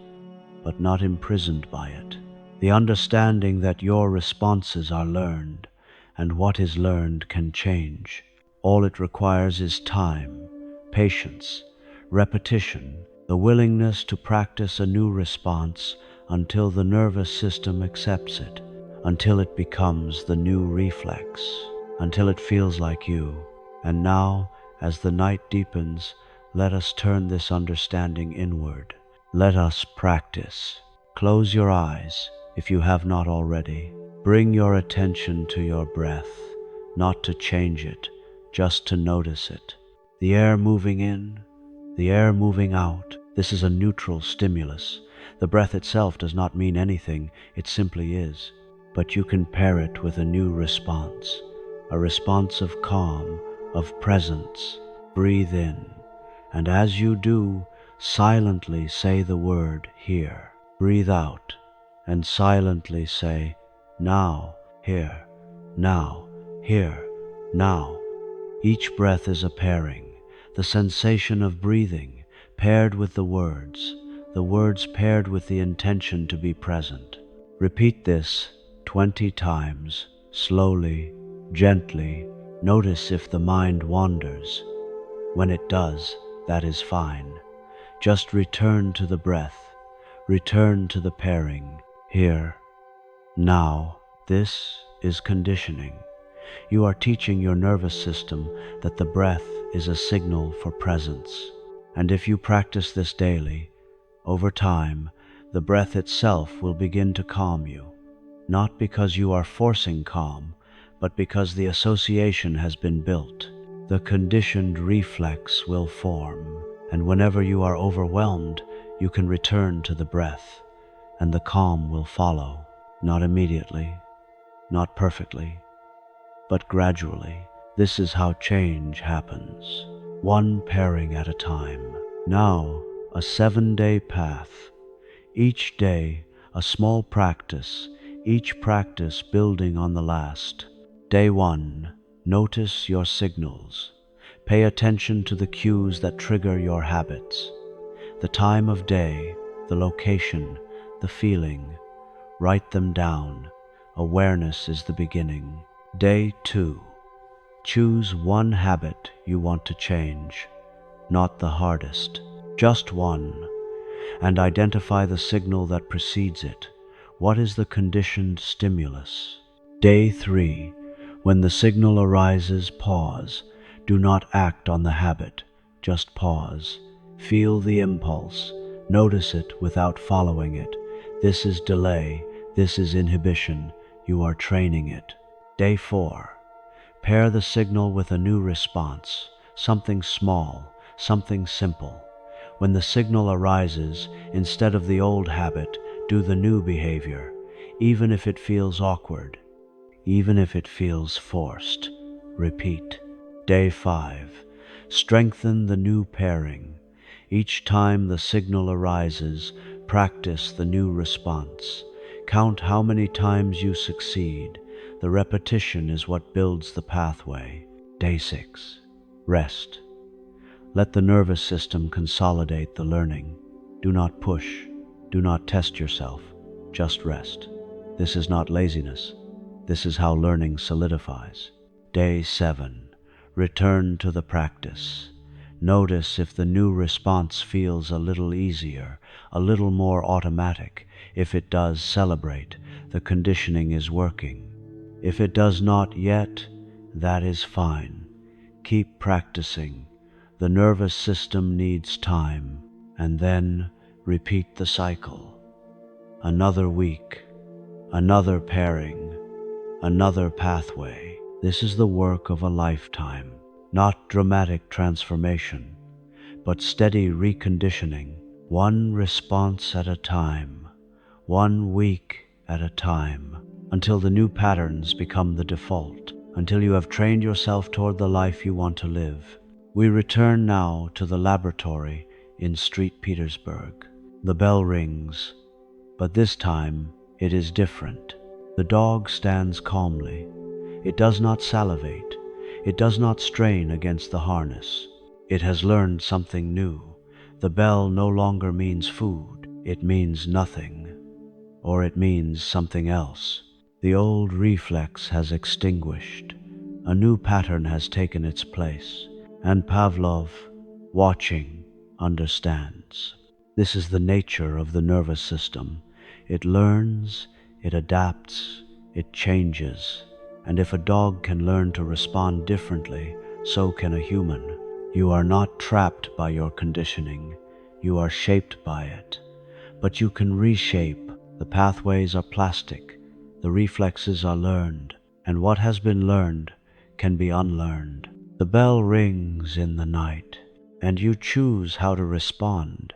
but not imprisoned by it. The understanding that your responses are learned, and what is learned can change. All it requires is time, patience, repetition, the willingness to practice a new response until the nervous system accepts it, until it becomes the new reflex, until it feels like you. And now, as the night deepens, let us turn this understanding inward. Let us practice. Close your eyes if you have not already. Bring your attention to your breath, not to change it, just to notice it. The air moving in, the air moving out. This is a neutral stimulus. The breath itself does not mean anything, it simply is. But you can pair it with a new response, a response of calm, of presence. Breathe in, and as you do, silently say the word here. Breathe out, and silently say, now, here, now, here, now. Each breath is a pairing, the sensation of breathing paired with the words paired with the intention to be present. Repeat this 20 times, slowly, gently. Notice if the mind wanders. When it does, that is fine. Just return to the breath. Return to the pairing, here, now. This is conditioning. You are teaching your nervous system that the breath is a signal for presence. And if you practice this daily, over time, the breath itself will begin to calm you, not because you are forcing calm, but because the association has been built. The conditioned reflex will form, and whenever you are overwhelmed, you can return to the breath, and the calm will follow, not immediately, not perfectly, but gradually. This is how change happens, one pairing at a time. Now, a 7-day path. Each day, a small practice, each practice building on the last. Day 1. Notice your signals. Pay attention to the cues that trigger your habits. The time of day, the location, the feeling. Write them down. Awareness is the beginning. Day 2. Choose one habit you want to change, not the hardest, just one, and identify the signal that precedes it. What is the conditioned stimulus? Day 3. When the signal arises, pause. Do not act on the habit, just pause. Feel the impulse. Notice it without following it. This is delay. This is inhibition. You are training it. Day 4. Pair the signal with a new response, something small, something simple. When the signal arises, instead of the old habit, do the new behavior, even if it feels awkward, even if it feels forced. Repeat. Day 5. Strengthen the new pairing. Each time the signal arises, practice the new response. Count how many times you succeed. The repetition is what builds the pathway. Day 6. Rest. Let the nervous system consolidate the learning. Do not push. Do not test yourself. Just rest. This is not laziness. This is how learning solidifies. Day 7. Return to the practice. Notice if the new response feels a little easier, a little more automatic. If it does, celebrate. The conditioning is working. If it does not yet, that is fine. Keep practicing. The nervous system needs time, and then repeat the cycle. Another week, another pairing, another pathway. This is the work of a lifetime, not dramatic transformation, but steady reconditioning, one response at a time, 1 week at a time, until the new patterns become the default, until you have trained yourself toward the life you want to live. We return now to the laboratory in St. Petersburg. The bell rings, but this time it is different. The dog stands calmly. It does not salivate. It does not strain against the harness. It has learned something new. The bell no longer means food. It means nothing. Or it means something else. The old reflex has extinguished. A new pattern has taken its place. And Pavlov, watching, understands. This is the nature of the nervous system. It learns, it adapts, it changes. And if a dog can learn to respond differently, so can a human. You are not trapped by your conditioning. You are shaped by it. But you can reshape. The pathways are plastic. The reflexes are learned. And what has been learned can be unlearned. The bell rings in the night, and you choose how to respond.